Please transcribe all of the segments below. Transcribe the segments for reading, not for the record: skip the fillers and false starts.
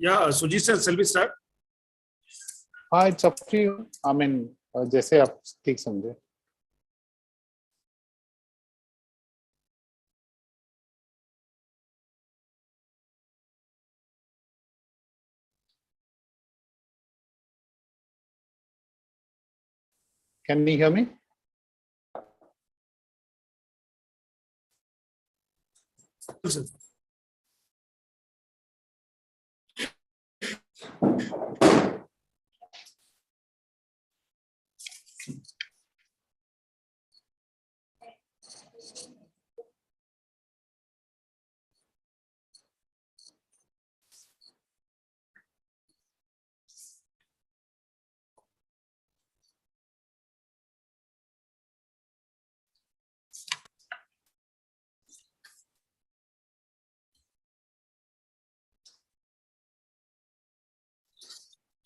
Yeah, Sujit sir, shall we start? हाँ, it's up to you. I mean, जैसे आप ठीक समझे. Can you hear me? Sir.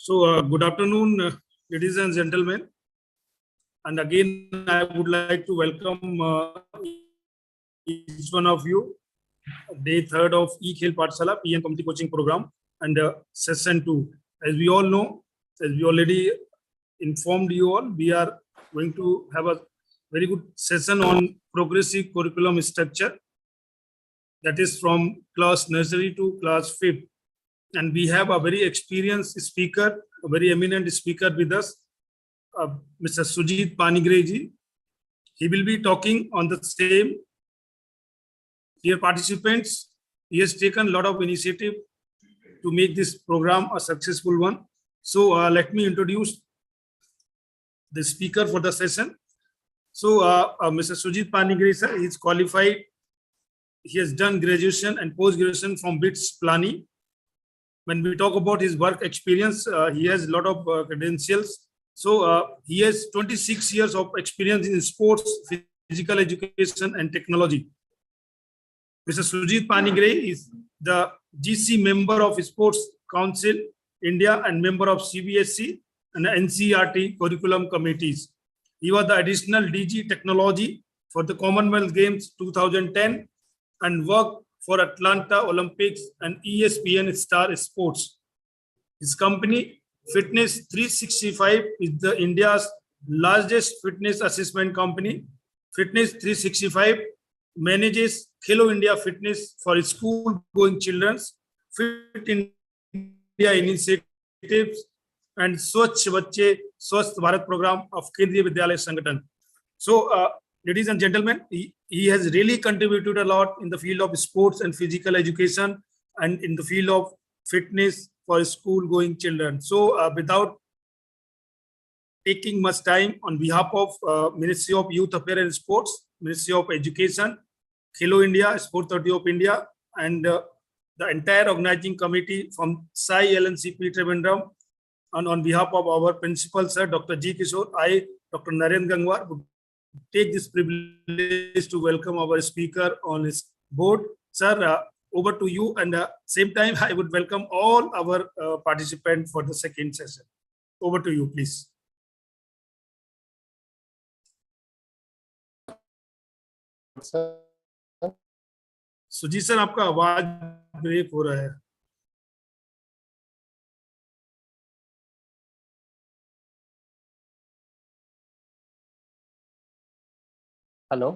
So, good afternoon, ladies and gentlemen. And again, I would like to welcome each one of you. Day 3rd of E-Khel Pathshala PM Committee Coaching Program and session 2. As we all know, as we already informed you all, we are going to have a very good session on progressive curriculum structure. That is from class nursery to class 5th. And we have a very experienced speaker, a very eminent speaker with us, Mr. Sujit Panigreji. He will be talking on the same. Dear participants, he has taken a lot of initiative to make this program a successful one. So let me introduce the speaker for the session. So Mr. Sujit Panigreji, sir, he is qualified. He has done graduation and post-graduation from BITS Plani. When we talk about his work experience, he has a lot of credentials. So he has 26 years of experience in sports, physical education, and technology. Mr. Sujit Panigreji is the GC member of Sports Council India and member of CBSE and NCERT curriculum committees. He was the additional DG Technology for the Commonwealth Games 2010 and worked for Atlanta Olympics and ESPN Star Sports. His company, Fitness 365, is the India's largest fitness assessment company. Fitness 365 manages Khelo India Fitness for school-going children, Fit India initiatives, and Swachh Bacche Swasth Bharat program of Kendriya Vidyalaya Sangathan. So, ladies and gentlemen, he has really contributed a lot in the field of sports and physical education and in the field of fitness for school-going children. So, without taking much time, on behalf of Ministry of Youth Affairs and Sports, Ministry of Education, Khelo India, Sport Authority of India, and the entire organizing committee from Sai LNCP Trivandrum, and on behalf of our principal, sir, Dr. G. Kishore, I, Dr. Narendra Gangwar, would take this privilege to welcome our speaker on his board. Sir, over to you, and same time, I would welcome all our participants for the second session. Over to you, please. Sir. Sujeet sir, आपका आवाज break हो रहा है. Hello.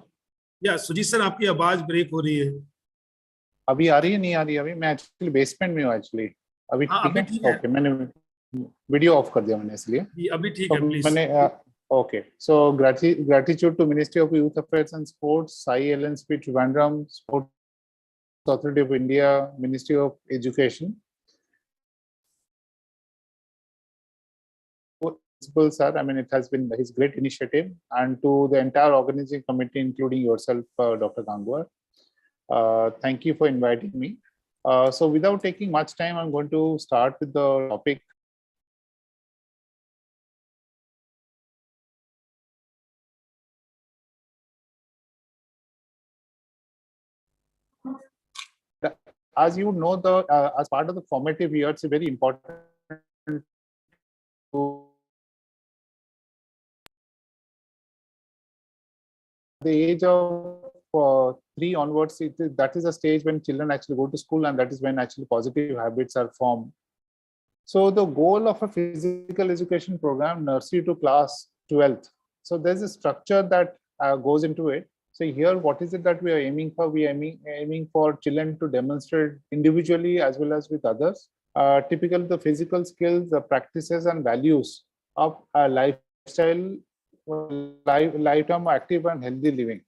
या Sujit sir, आपकी आवाज break हो रही है. अभी आ रही है, नहीं आ रही है? अभी मैं एक्चुअली बेसमेंट में हूँ एक्चुअली. अभी ठीक है. ओके, मैंने वीडियो ऑफ कर दिया मैंने, इसलिए अभी ठीक है. प्लीज. मैंने okay, so gratitude to Ministry of Youth Affairs and Sports, Sai LNCP Trivandrum, Sport Authority of India, Ministry of Education. Principal sir, I mean, it has been his great initiative, and to the entire organizing committee, including yourself, Dr. Gangwar. Thank you for inviting me. So without taking much time, I'm going to start with the topic. As you know, as part of the formative years, it's very important to the age of 3 onwards. That is a stage when children actually go to school, and that is when actually positive habits are formed So the goal of a physical education program, nursery to class 12th. So there's a structure that goes into it. So here, what is it that we are aiming for? We are aiming for children to demonstrate individually as well as with others. Typical the physical skills, the practices and values of a lifestyle, lifetime active and healthy living.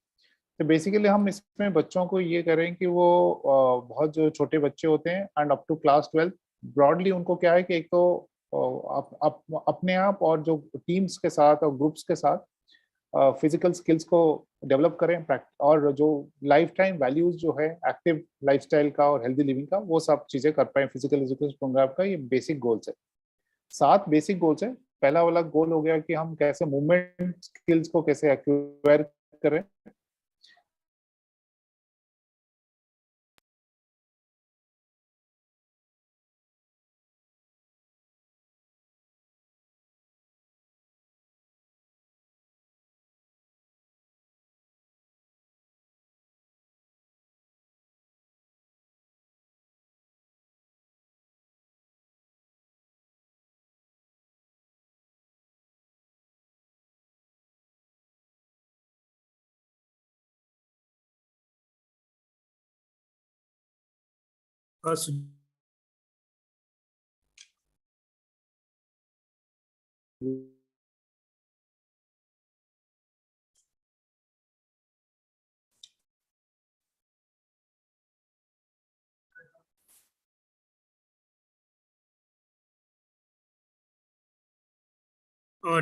तो basically हम इसमें बच्चों को ये करें कि वो बहुत जो छोटे बच्चे होते हैं and up to class 12 broadly उनको क्या है कि एक तो अपने आप और जो टीम्स के साथ और ग्रुप्स के साथ फिजिकल स्किल्स को डेवलप करें और जो लाइफ टाइम वैल्यूज जो है एक्टिव लाइफस्टाइल का और हेल्दी लिविंग का वो सब चीजें कर पाए फिजिकल एजुकेशन प्रोग्राम का। ये बेसिक गोल्स है, 7 बेसिक गोल्स है। पहला वाला गोल हो गया कि हम कैसे मूवमेंट स्किल्स को कैसे एक्वायर करें।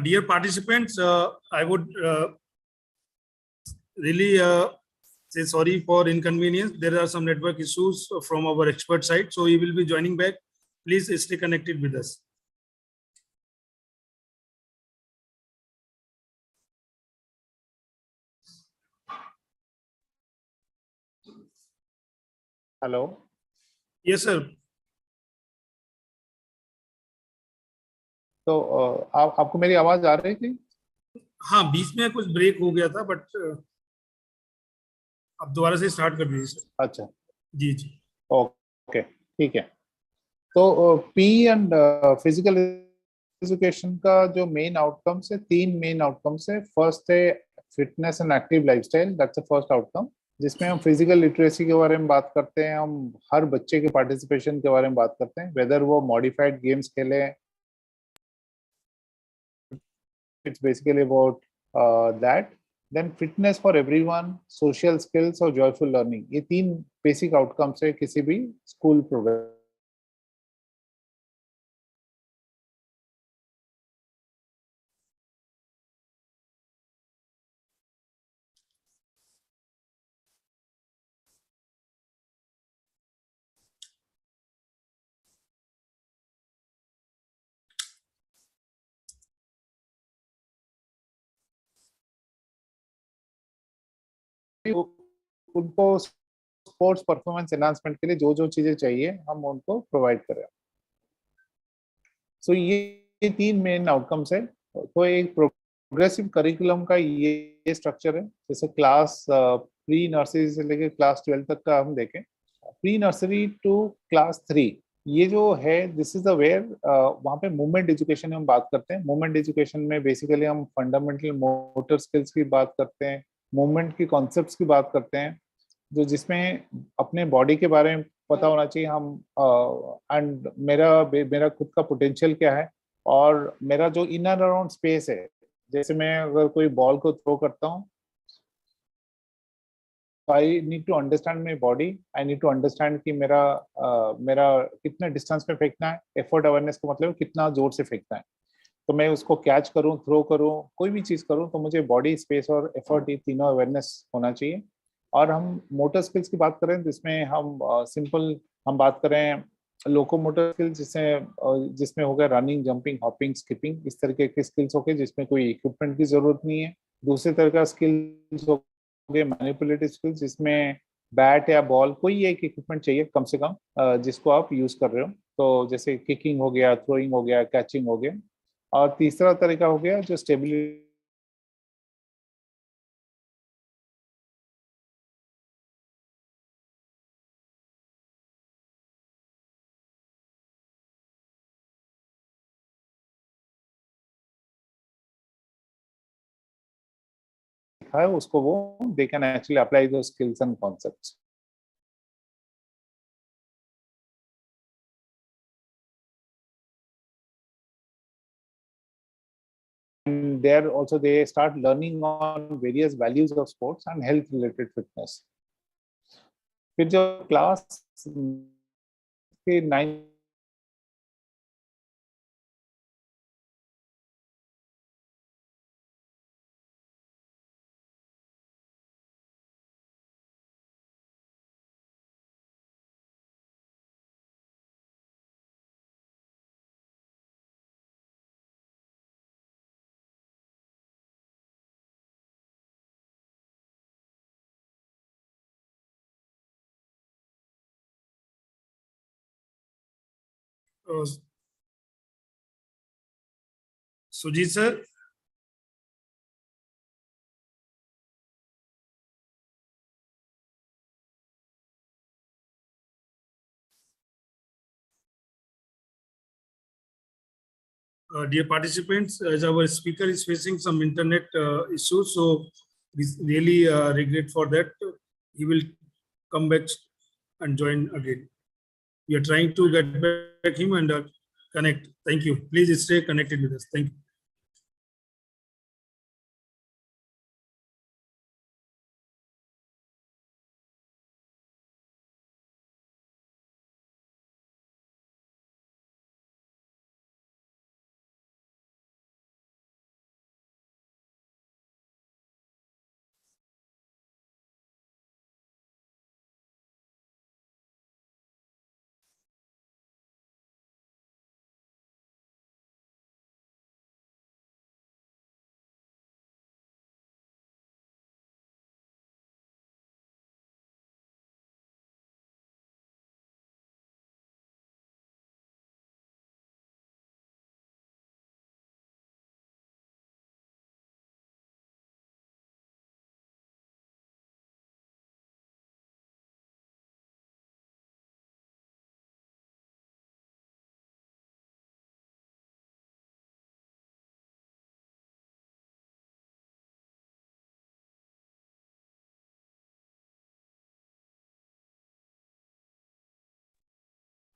Dear participants, I would really say sorry for inconvenience. There are some network issues from our expert side, so he will be joining back. Please stay connected with us. Hello, Yes, sir. तो आपको मेरी आवाज आ रही थी? हाँ, बीच में कुछ break हो गया था, बट अब दोबारा से स्टार्ट कर दीजिए सर। अच्छा, जी जी, ओके, ठीक है। तो पी एंड फिजिकल एजुकेशन का जो मेन आउटकम्स है, 3 मेन आउटकम्स है। फर्स्ट है fitness and active lifestyle, that's the first outcome, जिसमें हम फिजिकल लिटरेसी के बारे में बात करते हैं, हम हर बच्चे के पार्टिसिपेशन के बारे में बात करते हैं, वेदर वो मॉडिफाइड गेम्स खेले। It's basically about that. Then fitness for everyone, social skills और जॉयफुल लर्निंग, ये 3 बेसिक आउटकम्स है किसी भी स्कूल प्रोग्राम। उनको स्पोर्ट्स परफॉर्मेंस एनहांसमेंट के लिए जो जो चीजें चाहिए हम उनको प्रोवाइड करें। सो ये 3 मेन आउटकम्स है। तो एक प्रोग्रेसिव करिकुलम का ये स्ट्रक्चर है। जैसे क्लास प्री नर्सरी से लेकर क्लास 12 तक का हम देखें, प्री नर्सरी टू क्लास 3, ये जो है दिस इज द वेयर वहाँ पे मूवमेंट एजुकेशन हम बात करते हैं। मूवमेंट एजुकेशन में बेसिकली हम फंडामेंटल मोटर स्किल्स की बात करते हैं, मूवमेंट की कॉन्सेप्ट्स की बात करते हैं, जो जिसमें अपने बॉडी के बारे में पता होना चाहिए हम, एंड मेरा खुद का पोटेंशियल क्या है, और मेरा जो इनर अराउंड स्पेस है। जैसे मैं अगर कोई बॉल को थ्रो करता हूँ, I need to understand my body, I need to understand कि मेरा कितना डिस्टेंस में फेंकना है। एफर्ट अवेयरनेस का मतलब कितना जोर से फेंकना है। तो मैं उसको कैच करूं, थ्रो करूं, कोई भी चीज करूं, तो मुझे बॉडी स्पेस और एफर्ट, ये तीनों अवेयरनेस होना चाहिए। और हम मोटर स्किल्स की बात करें, जिसमें हम सिंपल हम बात करें लोकोमोटर स्किल्स, जिसमें हो गया रनिंग, जंपिंग, हॉपिंग, स्किपिंग, इस तरीके के स्किल्स हो गए जिसमें कोई इक्विपमेंट की जरूरत नहीं है। दूसरे तरह का स्किल्स हो गए मैनिपुलेटिव स्किल्स, जिसमें बैट या बॉल, कोई एक इक्विपमेंट चाहिए कम से कम जिसको आप यूज कर रहे हो। तो जैसे किकिंग हो गया, थ्रोइंग हो गया, कैचिंग हो गया। और तीसरा तरीका हो गया जो स्टेबिलिटी सीखा है उसको वो they can actually apply those skills and concepts. And there also they start learning on various values of sports and health related fitness. फिर जब क्लास के 9 Sujit sir. Dear participants, as our speaker is facing some internet issues, so we really regret for that. He will come back and join again. We are trying to get back him and connect. Thank you. Please stay connected with us. Thank you.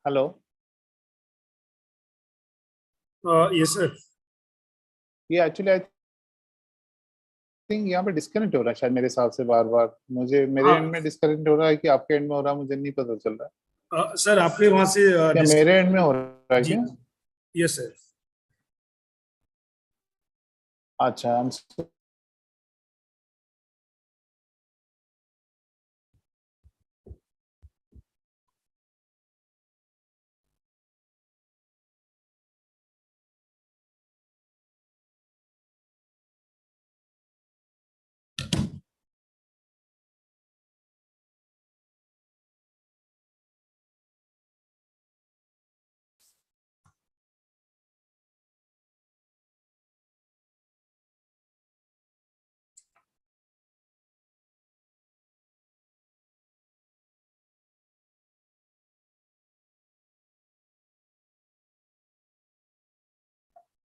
Hello. Yes, sir. Yeah, actually I think यहाँ पे disconnect हो रहा है शायद मेरे हिसाब से बार-बार मुझे मेरे एंड में डिस्कनेक्ट हो रहा है कि आपके एंड में हो रहा है मुझे नहीं पता चल रहा है सर आपके वहां से क्या मेरे एंड में हो रहा है जी क्या यस सर अच्छा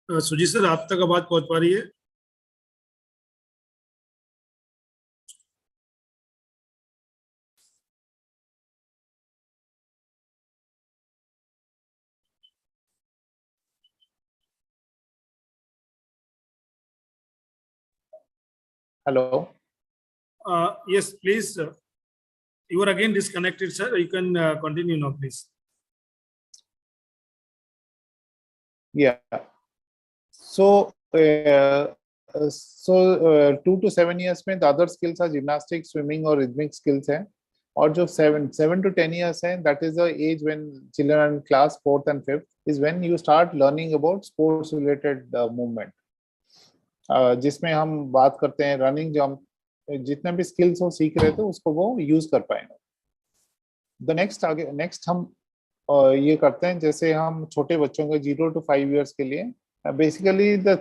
सुजीत सर आप तक आवाज पहुंच पा रही है hello yes please you are again disconnected sir you can continue now please yeah so 2 to 7 years में the other skills are gymnastics swimming और rhythmic skills हैं और जो 7 to 10 years है that is the age when children are in class 4th and 5th is when you start learning about sports related movement जिसमें हम बात करते हैं रनिंग जंप जितने भी स्किल्स वो सीख रहे थे उसको वो यूज कर पाएंगे द नेक्स्ट हम ये करते हैं जैसे हम छोटे बच्चों के 0 to 5 years के लिए बेसिकली द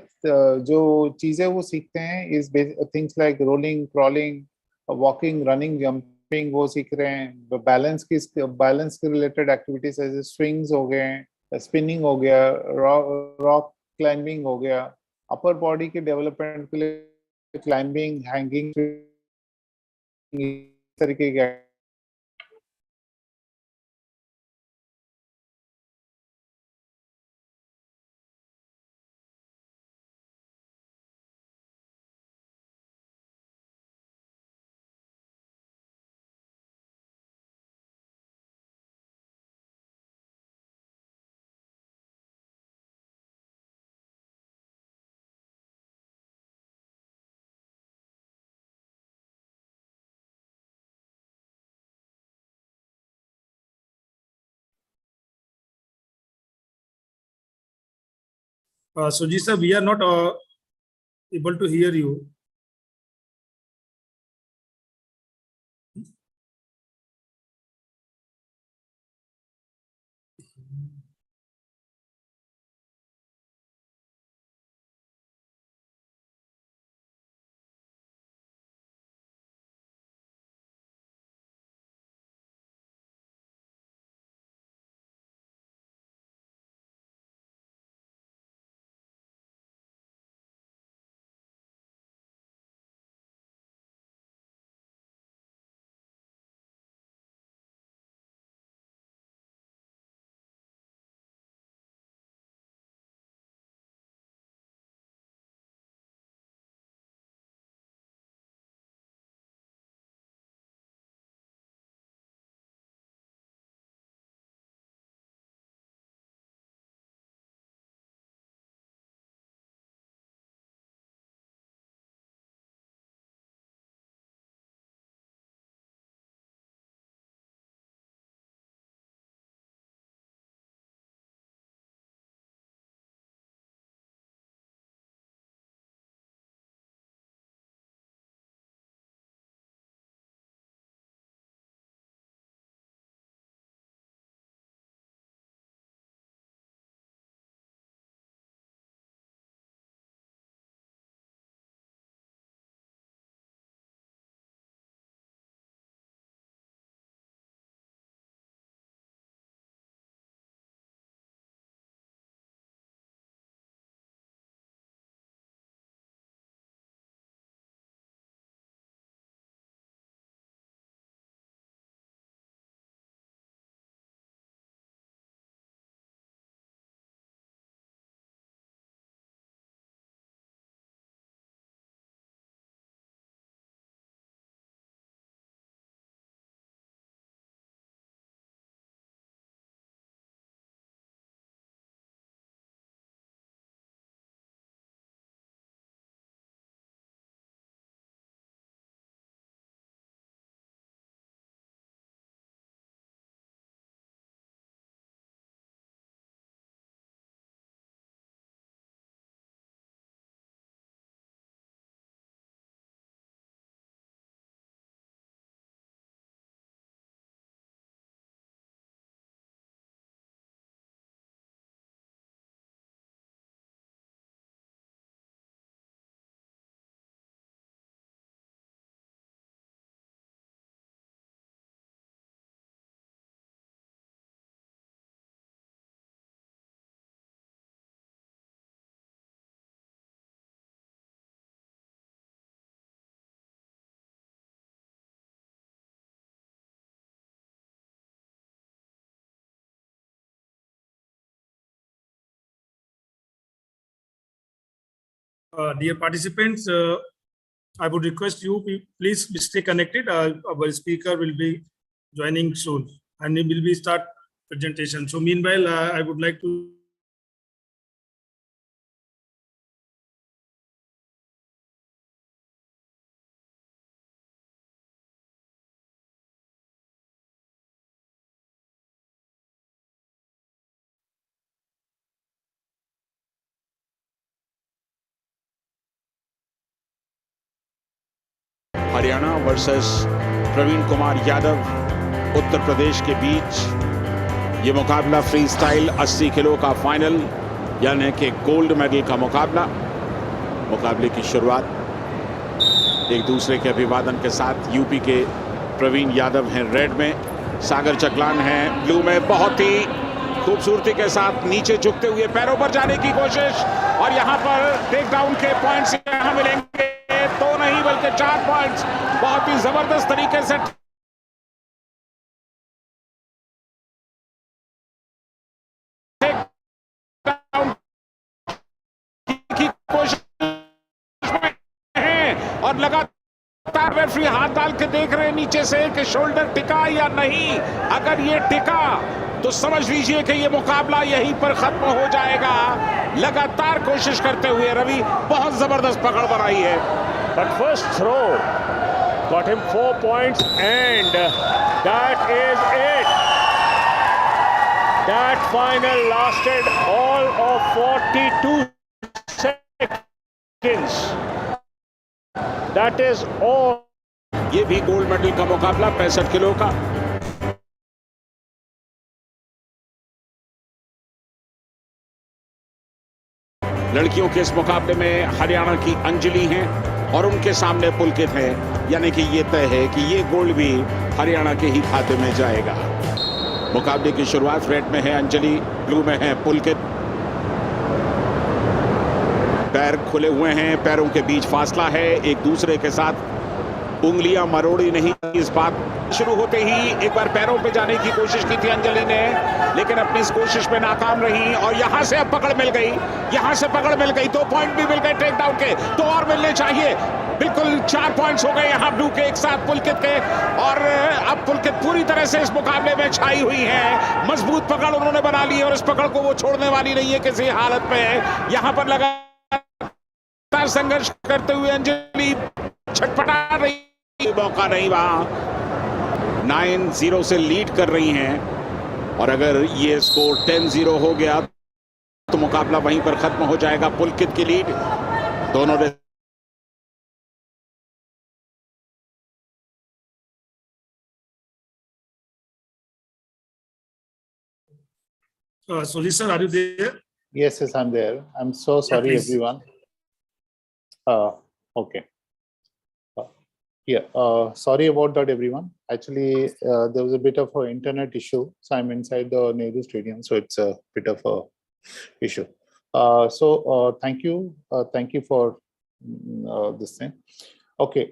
जो चीजें वो सीखते हैं is things like rolling crawling walking running jumping वो सीख रहे हैं बैलेंस के रिलेटेड एक्टिविटीज जैसे स्विंग्स हो गए स्पिनिंग हो गया रॉक क्लाइंबिंग हो गया अपर बॉडी के डेवलपमेंट के लिए climbing, hanging, इस तरीके के Sujit sir, we are not able to hear you. Dear participants, I would request you please stay connected. Our speaker will be joining soon, and he will be start presentation. So meanwhile, I would like to Haryana versus Praveen Kumar Yadav Uttar Pradesh के बीच ये मुकाबला freestyle 80 kilo का final यानी कि gold medal का मुकाबला। मुकाबले की शुरुआत एक दूसरे के अभिवादन के साथ यूपी के प्रवीण यादव हैं रेड में, सागर जगलान हैं ब्लू में। बहुत ही खूबसूरती के साथ नीचे झुकते हुए पैरों पर जाने की कोशिश और यहां पर टेक डाउन के पॉइंट्स यहां मिलेंगे तो के 4 पॉइंट्स बहुत ही जबरदस्त तरीके से की कोशिश में है और लगातार रेफरी हाथ डाल के देख रहे हैं नीचे से कि शोल्डर टिका या नहीं। अगर ये टिका तो समझ लीजिए कि ये मुकाबला यहीं पर खत्म हो जाएगा। लगातार कोशिश करते हुए रवि बहुत जबरदस्त पकड़ बनाई है। But first throw got him 4 points and that is it. That final lasted all of 42 seconds. That is all. ये भी गोल्ड मेडल का मुकाबला 65 किलो का। लड़कियों के इस मुकाबले में हरियाणा की अंजलि हैं और उनके सामने पुलकित है, यानी कि ये तय है कि ये गोल्ड भी हरियाणा के ही खाते में जाएगा। मुकाबले की शुरुआत रेड में है अंजलि, ब्लू में है पुलकित। पैर खुले हुए हैं, पैरों के बीच फासला है, एक दूसरे के साथ उंगलियां मरोड़ी नहीं। इस बात शुरू होते ही एक बार पैरों पे जाने की कोशिश की थी अंजलि ने, लेकिन अपनी इस कोशिश में नाकाम रही और यहां से अब पकड़ मिल गई, यहां से पकड़ मिल गई। 2 पॉइंट भी मिल गए टेक डाउन के, 2 और मिलने चाहिए। बिल्कुल 4 पॉइंट्स हो गए यहां ब्लू के एक साथ पुलकित के, और अब पुलकित पूरी तरह से इस मुकाबले में छाई हुई है। मजबूत पकड़ उन्होंने बना ली और इस पकड़ को वो छोड़ने वाली नहीं है किसी हालत में। यहां पर लगातार संघर्ष करते हुए अंजलि छटपटा रही, मौका नहीं वहां। 9-0 से लीड कर रही हैं और अगर ये स्कोर 10-0 हो गया तो मुकाबला वहीं पर खत्म हो जाएगा। पुलकित की लीड, दोनों ने Solis sir, are you there? Yes, yes, I'm there. I'm so sorry, please. everyone. Okay. Sorry about that, everyone. Actually, there was a bit of an internet issue, so I'm inside the Nehru Stadium, so it's a bit of a issue. Thank you for this thing. Okay,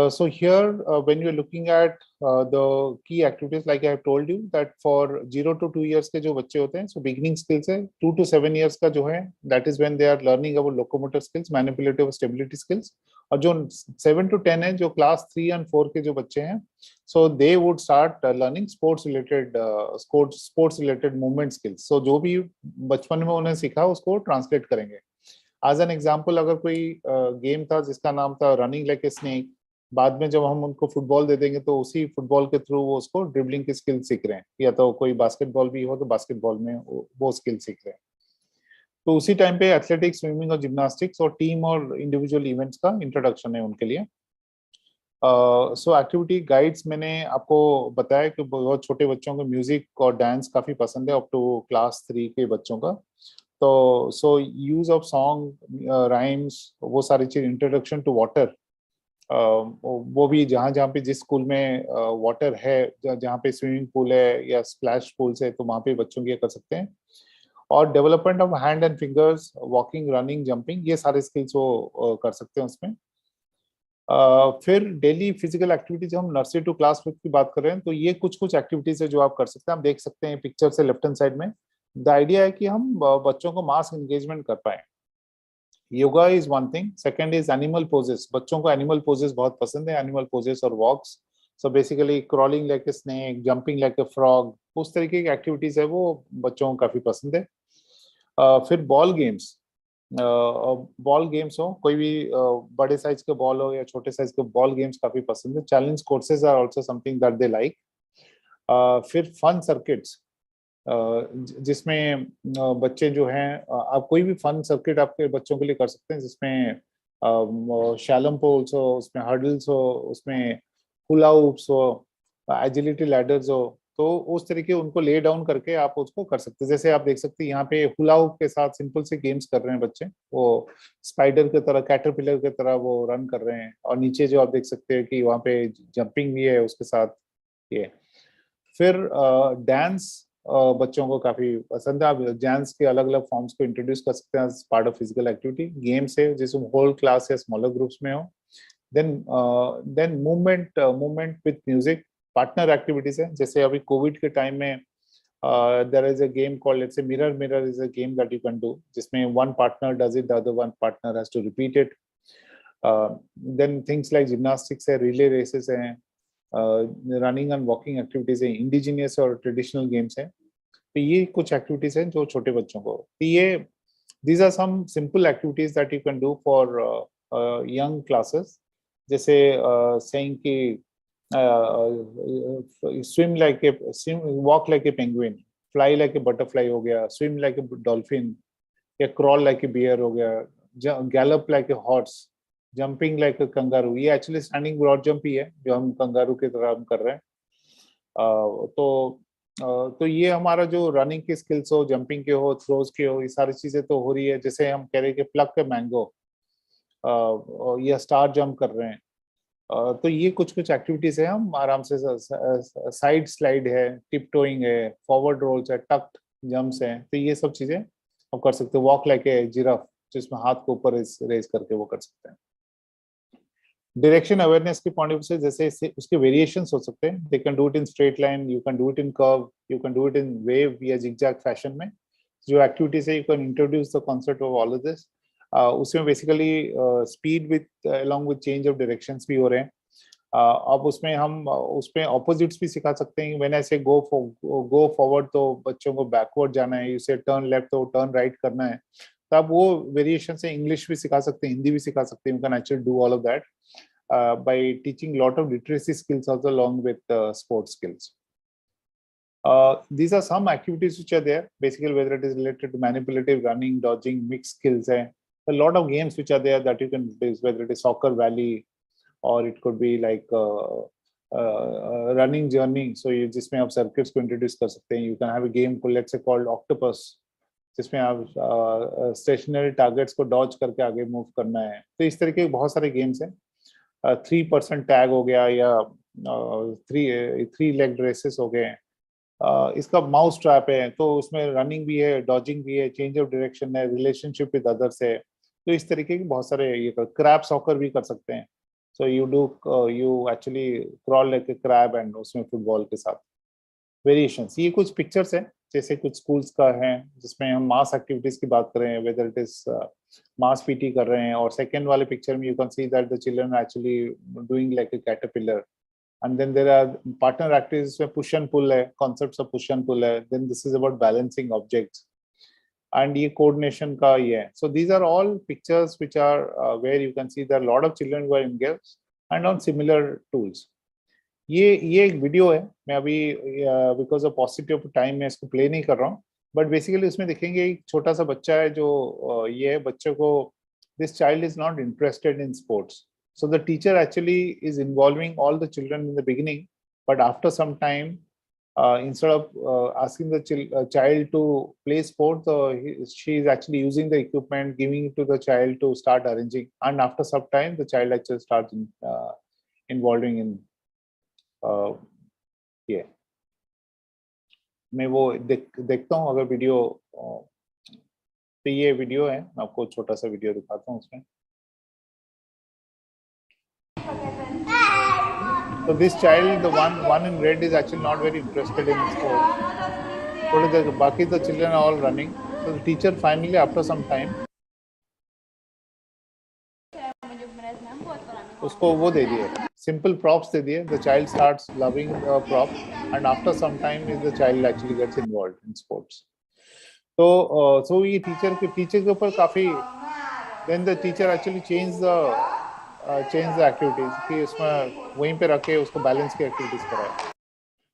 so here when you're looking at the key activities, like I have told you that for 0 to 2 years के जो बच्चे होते हैं, so beginning skills है 2 to 7 years का जो है, that is when they are learning about locomotor skills, manipulative stability skills. और जो 7 to 10 है, जो class 3 and 4 के जो बच्चे हैं, so they would start learning sports related movement skills. So जो भी बचपन में उन्हें सीखा उसको ट्रांसलेट करेंगे। एज एन एग्जाम्पल, अगर कोई गेम था जिसका नाम था रनिंग लाइक ए स्नेक, बाद में जब हम उनको फुटबॉल दे देंगे तो उसी फुटबॉल के थ्रू वो उसको ड्रिबलिंग की स्किल सीख रहे हैं, या तो कोई बास्केटबॉल भी हो तो बास्केटबॉल में वो स्किल सीख रहे हैं। तो उसी टाइम पे एथलेटिक्स, स्विमिंग और जिम्नास्टिक्स और टीम और इंडिविजुअल इवेंट्स का इंट्रोडक्शन है उनके लिए। सो एक्टिविटी गाइड्स मैंने आपको बताया कि बहुत छोटे बच्चों को म्यूजिक और डांस काफी पसंद है, अप टू क्लास 3 के बच्चों का। तो सो यूज ऑफ सॉन्ग, राइम्स, वो सारी चीज, इंट्रोडक्शन टू वाटर, वो भी जहाँ पे जिस स्कूल में वाटर है, जहाँ पे स्विमिंग पूल है या स्प्लैश पूल्स है, तो वहाँ पे बच्चों के कर सकते हैं। और development of hand and fingers, walking, running, jumping, ये सारे स्किल्स वो कर सकते हैं उसमें। फिर डेली फिजिकल एक्टिविटी, जब हम नर्सरी टू क्लास 5 की बात कर रहे हैं, तो ये कुछ एक्टिविटीज है जो आप कर सकते हैं। आप देख सकते हैं पिक्चर से लेफ्ट हैंड साइड में। द आइडिया है कि हम बच्चों को मास एंगेजमेंट कर पाए। Yoga is one thing, second is animal poses. बच्चों को एनिमल पोजेस बहुत पसंद है, एनिमल पोजेस और walks. So basically crawling like a snake, jumping like a frog, उस तरीके की एक्टिविटीज है वो बच्चों को काफी पसंद है। फिर बॉल गेम्स हो, कोई भी बड़े साइज के बॉल हो या छोटे साइज के बॉल गेम्स काफी पसंद है। Challenge courses are also something that they like. फिर फन सर्किट्स, जिसमें बच्चे जो हैं, आप कोई भी फन सर्किट आपके बच्चों के लिए कर सकते हैं, जिसमें शैलम पोल्स हो, उसमें हर्डल्स हो, उसमें हुला हूप्स हो, एजिलिटी लैडर्स हो, तो उस तरीके उनको ले डाउन करके आप उसको कर सकते हैं। जैसे आप देख सकते हैं यहाँ पे हुला हूप के साथ सिंपल से गेम्स कर रहे हैं बच्चे, वो स्पाइडर की तरह, कैटरपिलर की तरह वो रन कर रहे हैं, और नीचे जो आप देख सकते हैं कि वहाँ पे जंपिंग भी है उसके साथ ये। फिर डांस बच्चों को काफी पसंद है। आप डांस के अलग अलग फॉर्म्स को इंट्रोड्यूस कर सकते हैं as part of physical activity. Games है जिसमें होल क्लास या स्मॉलर ग्रुप्स में हो, then movement with music, partner activities है, जैसे अभी कोविड के टाइम में there is a game called, let's say, mirror is a game that you can do, जिसमें one partner does it, the other one partner has to repeat it. Then things like gymnastics है, relay races हैं, running and walking activities हैं, indigenous और traditional games हैं. तो ये कुछ activities हैं जो छोटे बच्चों को, तो ये these are some simple activities that you can do for young classes, जैसे saying कि walk like a penguin, fly like a butterfly हो गया, swim like a dolphin, या crawl like a bear हो गया, gallop like a horse, jumping like a kangaroo. ये actually standing broad jump ही है जो हम कंगारू की तरह हम कर रहे हैं. तो ये हमारा जो रनिंग की स्किल्स हो, जंपिंग के हो, थ्रोज के हो, ये सारी चीजें तो हो रही है. जैसे हम कह रहे हैं कि प्लक के मैंगो या स्टार जंप कर रहे हैं. तो ये कुछ एक्टिविटीज है, हम आराम से, साइड स्लाइड है, टिप टोइंग है, फॉरवर्ड रोल्स है, टक्ड जंप्स हैं, तो ये सब चीजें हम कर सकते हैं. वॉक लाइक ए जिराफ, जिसमें हाथ को ऊपर रेज करके वो कर सकते हैं. डायरेक्शन अवेयरनेस के पॉइंट ऑफ व्यू से जैसे उसके वेरिएशंस हो सकते हैं. They can do it in straight line, you can do it in curve, you can do it in wave या जिगजैग फैशन में. जो एक्टिविटीज है, you can introduce the concept of all of this. उसमें basically speed with along with change of directions भी हो रहे हैं. अब उसमें हम उसमें ऑपोजिट्स भी सिखा सकते हैं. व्हेन आई से गो फॉरवर्ड तो बच्चों को बैकवर्ड जाना है, इसे टर्न लेफ्ट तो टर्न राइट करना है. तब वो वेरिएशन से इंग्लिश भी सिखा सकते हैं, हिंदी भी सिखा सकते हैं. You can actually do all of that bye teaching lot of literacy skills also along with sports skills. These are some activities which are there, basically whether it is related to manipulative running, dodging, mixed skills. A lot of games which are there that you can do, whether it is soccer valley or it could be like running journey. So you जिसमें आप circuits को introduce कर सकते हैं. You can have a game let's say called octopus, जिसमें आप stationary targets को dodge करके आगे move करना है. तो इस तरह के बहुत सारे games हैं. 3% tag हो गया, या 3 leg races हो गए. इसका माउस ट्रैप है, तो उसमें रनिंग भी है, डॉजिंग भी है, चेंज ऑफ डायरेक्शन है, रिलेशनशिप विद अदर्स है. तो इस तरीके के बहुत सारे ये क्रैब सॉकर भी कर सकते हैं. So you actually crawl like a crab and उसमें फुटबॉल के साथ वेरिएशंस. ये कुछ पिक्चर्स हैं, जैसे कुछ स्कूल्स का है जिसमें हम मास एक्टिविटीज की बात कर रहे हैं, whether it is mass PT कर रहे हैं. और सेकेंड वाले पिक्चर में you can see that the children actually doing like a caterpillar. And then there are partner activities where push and pull hai, concepts of push and pull hai. Then this is about balancing objects and ye coordination ka ye hai. So these are all pictures which are where you can see there are a lot of children who are engaged and on similar tools. ये एक video है, मैं अभी because of positive of time में इसको play नहीं कर रहा हूँ, बट बेसिकली उसमें देखेंगे एक छोटा सा बच्चा है जो ये बच्चे को, this child is not interested in sports. So the teacher actually is involving all the children in the beginning, but after some time, instead of asking the child to play sports, she is actually using the equipment, giving it to the child to start arranging, and after some time, the child actually starts involving in. Yeah. मैं वो देखता हूँ अगर video, तो ये video है, मैं आपको छोटा सा वीडियो दिखाता हूँ उसमें. So this child, the one in red, is actually not very interested in sport. But the बाकी the children are all running. So the teacher finally, after some time, उसको वो दे दिए, simple props दे दिए. The child starts loving the prop, and after some time, the child actually gets involved in sports. So ये teacher के ऊपर काफी, then the teacher actually changed the activities कि उसमें वहीं पे रखे उसको balance की activities कराए.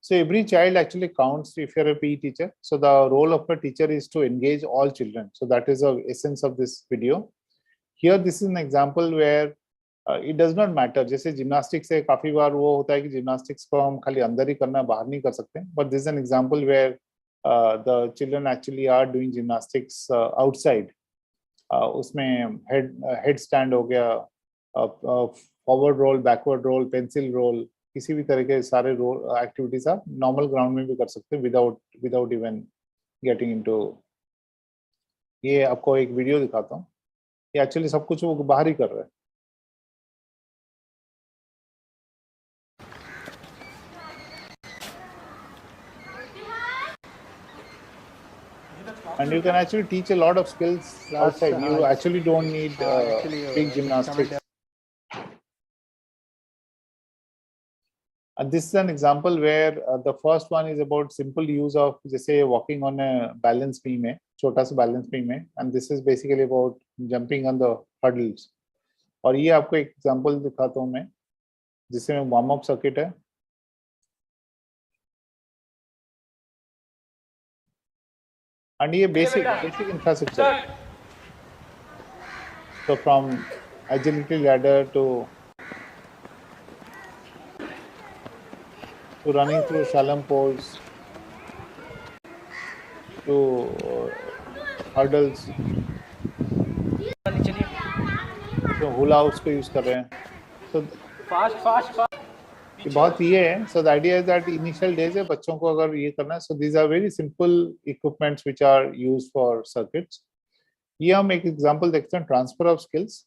So every child actually counts if you're a PE teacher. So the role of a teacher is to engage all children. So that is the essence of this video. Here this is an example where it does not matter. जैसे gymnastics है, काफी बार वो होता है कि gymnastics को हम खाली अंदर ही करना, बाहर नहीं कर सकते. But this is an example where the children actually are doing gymnastics outside. उसमें head stand हो गया, forward roll, backward roll, pencil roll, किसी भी तरह के सारे रोल एक्टिविटीज आप नॉर्मल ग्राउंड में भी कर सकते हैं विदाउट इवन गेटिंग इनटू. ये आपको एक वीडियो दिखाता हूँ. ये एक्चुअली सब कुछ वो बाहर ही कर रहा है. And you can actually teach a lot of skills outside. You actually don't need big gymnastics. And this is an example where the first one is about simple use of, जैसे walking on a balance beam है, छोटा सा balance beam है, and this is basically about jumping on the hurdles. और ये आपको एक example दिखाता हूँ मैं, जिसमें warm up circuit है. And ये basic infrastructure. So from agility ladder to running through slalom poles to hurdles. So hula hoops को use कर रहे हैं. So fast. ये बहुत ये है. So the idea is that initial days है बच्चों को अगर ये करना है. So these are very simple equipments which are used for circuits. ये हम एक example देखते हैं transfer of skills.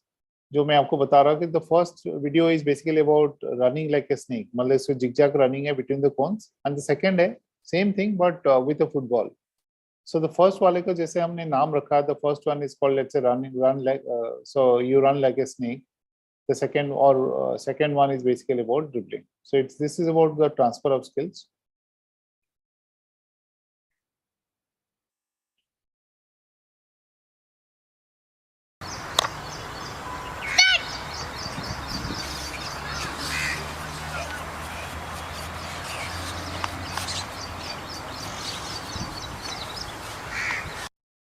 जो मैं आपको बता रहा हूँ कि the first video is basically about running like a snake. मतलब इसमें zigzag running है between the cones. And the second है same thing but with a football. So the first वाले का जैसे हमने नाम रखा है, the first one is called, let's say, run like so you run like a snake. The second one is basically about dribbling. So this is about the transfer of skills.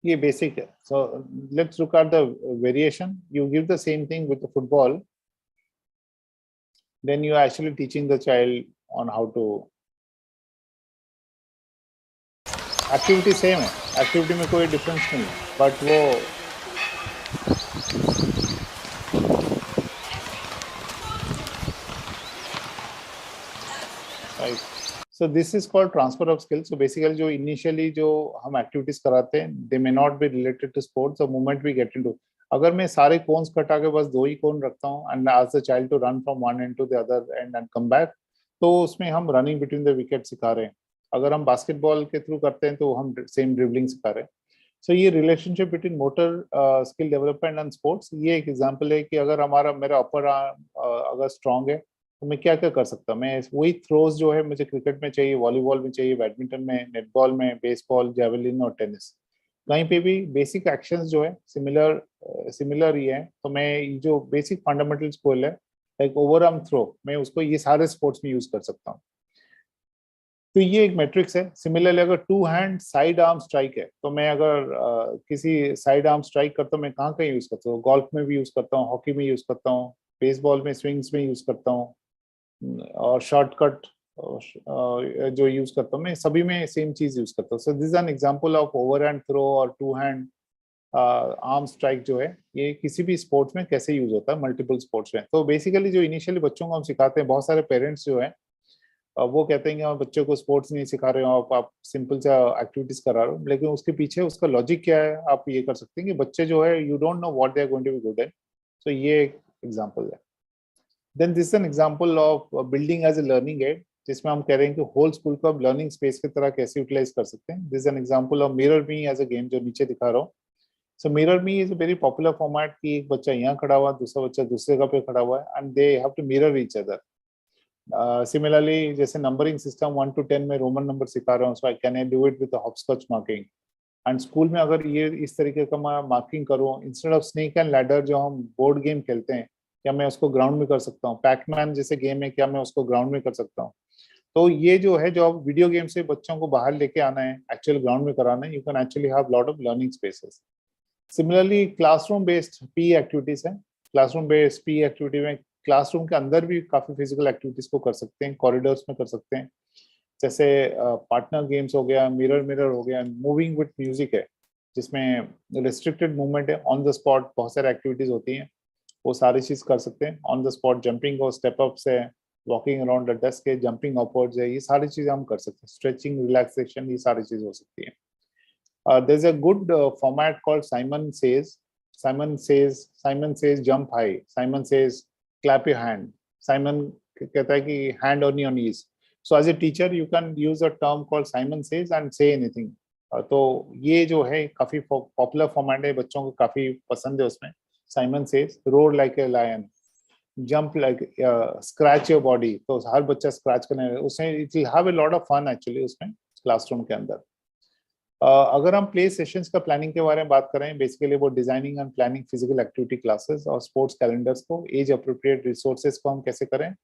ये basic है. So let's look at the variation. You give the same thing with the football. Then you are actually teaching the child on how to. Activity same है. Activity में कोई difference नहीं है. But वो right. So this is called transfer of skills. So basically जो initially जो हम activities कराते हैं, they may not be related to sports. The moment we get into, अगर मैं सारे cones कटा के बस 2 ही cone रखता हूँ and ask the child to run from one end to the other end and come back, तो उसमें हम running between the wickets सिखा रहे हैं. अगर हम basketball के through करते हैं तो हम same dribbling सिखा रहे हैं. So ये relationship between motor skill development and sports, ये एक example है कि अगर मेरा upper arm अगर strong है तो मैं क्या क्या कर सकता हूँ. मैं वही थ्रोज जो है मुझे क्रिकेट में चाहिए, वॉलीबॉल में चाहिए, बैडमिंटन में, नेटबॉल में, बेसबॉल, जेवलिन और टेनिस. कहीं पे भी बेसिक एक्शंस जो है सिमिलर ही है. तो मैं जो बेसिक फंडामेंटल स्किल है लाइक ओवर आर्म थ्रो, मैं उसको ये सारे स्पोर्ट्स में यूज कर सकता हूँ. तो ये एक मैट्रिक्स है. सिमिलरली अगर 2 हैंड साइड आर्म स्ट्राइक है तो मैं अगर किसी साइड आर्म स्ट्राइक करता हूँ, मैं कहाँ कहीं यूज करता हूँ. गोल्फ में भी यूज करता हूँ, हॉकी में यूज करता हूँ, बेसबॉल में स्विंग्स में यूज करता हूँ, और शॉर्टकट जो यूज करता हूँ, मैं सभी में सेम चीज यूज करता हूँ. So this is an example of over hand throw और 2 हैंड आर्म स्ट्राइक जो है ये किसी भी स्पोर्ट्स में कैसे यूज होता है, मल्टीपल स्पोर्ट्स में. तो बेसिकली जो इनिशियली बच्चों को हम सिखाते हैं, बहुत सारे पेरेंट्स जो है वो कहते हैं कि हम बच्चों को स्पोर्ट्स नहीं सिखा रहे हो, आप सिंपल सा एक्टिविटीज करा रहे हो. लेकिन उसके पीछे उसका लॉजिक क्या है, आप ये कर सकते हैं कि बच्चे जो है you don't know what they are going to be good at. So ये एक एग्जांपल है. Then this is an example of building as a learning aid, जिसमें हम कह रहे हैं कि होल स्कूल को आप लर्निंग स्पेस की तरह कैसे यूटिलाइज कर सकते हैं. This is an example of mirror me as a game, जो नीचे दिखा रहा हूँ. So mirror me is a very popular format कि एक बच्चा यहाँ खड़ा हुआ, दूसरा बच्चा दूसरे जगह पे खड़ा हुआ है, and they have to mirror each other. Similarly जैसे नंबरिंग सिस्टम 1 to 10 में रोमन नंबर सिखा रहा हूँ, so I can I do it with hopscotch marking. And school में अगर ये इस तरीके का मैं मार्किंग करूँ, instead of snake and ladder जो हम बोर्ड गेम खेलते हैं, क्या मैं उसको ग्राउंड में कर सकता हूँ. पैकमैन जैसे गेम है, क्या मैं उसको ग्राउंड में कर सकता हूँ. तो ये जो है, जो वीडियो गेम से बच्चों को बाहर लेके आना है, एक्चुअल ग्राउंड में कराना है, you can actually have lot of learning spaces. Similarly classroom based P activities है. क्लासरूम बेस्ड पी एक्टिविटी में क्लासरूम के अंदर भी काफी फिजिकल एक्टिविटीज को कर सकते हैं, कॉरिडोर्स में कर सकते हैं. जैसे पार्टनर गेम्स हो गया, मिरर हो गया, मूविंग विद म्यूजिक है जिसमें रिस्ट्रिक्टेड मूवमेंट है, ऑन द स्पॉट बहुत सारी एक्टिविटीज होती हैं, वो सारी चीज कर सकते हैं. ऑन द स्पॉट जंपिंग और स्टेप अप्स है, वॉकिंग अराउंड द डेस्क है, जंपिंग अपवर्ड्स है, ये सारी चीजें हम कर सकते हैं. स्ट्रेचिंग, रिलैक्सेशन, ये सारी चीज हो सकती है. There's a good format called Simon Says. Simon says jump high. Simon says clap your hand. Simon कहता है कि hand on your knees. So as a teacher, you can use a term called Simon Says and say anything. तो ये जो है काफी popular format है, बच्चों को काफी पसंद है। उसमें Simon says roar like a lion, jump like scratch your body, तो हर बच्चा स्क्रैच करने उसमें it will have a lot of fun actually उसमें क्लासरूम के अंदर। अगर हम प्ले सेशंस का प्लानिंग के बारे में बात करें, बेसिकली वो designing and planning physical activity classes और स्पोर्ट्स कैलेंडर्स को, एज अप्रोप्रिएट रिसोर्सेज को हम कैसे करें,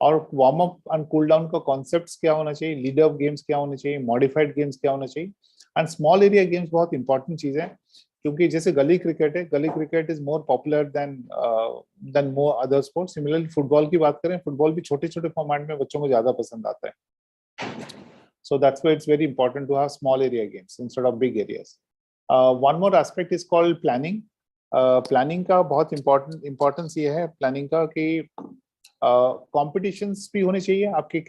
और warm up and cool down का कॉन्सेप्ट्स क्या होना चाहिए, लीड अप गेम्स क्या होने चाहिए, मॉडिफाइड गेम्स क्या होना चाहिए, एंड स्मॉल एरिया गेम्स बहुत इंपॉर्टेंट चीज है, क्योंकि जैसे गली क्रिकेट है, गली cricket is more popular than more other sports. Similarly football की बात करें, फुटबॉल भी छोटे छोटे फॉर्मेट में बच्चों को ज्यादा पसंद आता है। So that's why it's very important to have small area games instead of big areas. One more aspect is called planning. Planning का बहुत importance ये है planning का कि competitions भी होने चाहिए आपके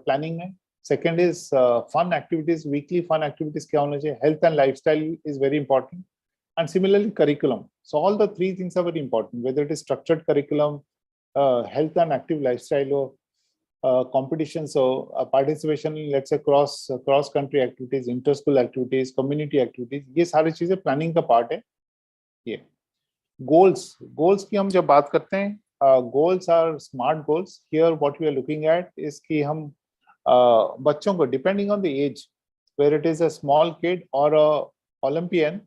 planning में. Second is fun activities, weekly fun activities क्या होने चाहिए. Health and lifestyle is very important. And similarly curriculum. So all the three things are very important, whether it is structured curriculum, health and active lifestyle, or competition, so participation in let's say cross country activities, inter school activities, community activities, ये सारी चीजें planning का part है। ये goals की हम जब बात करते हैं, goals are smart goals. Here what we are looking at is कि हम बच्चों को depending on the age, where it is a small kid or a Olympian,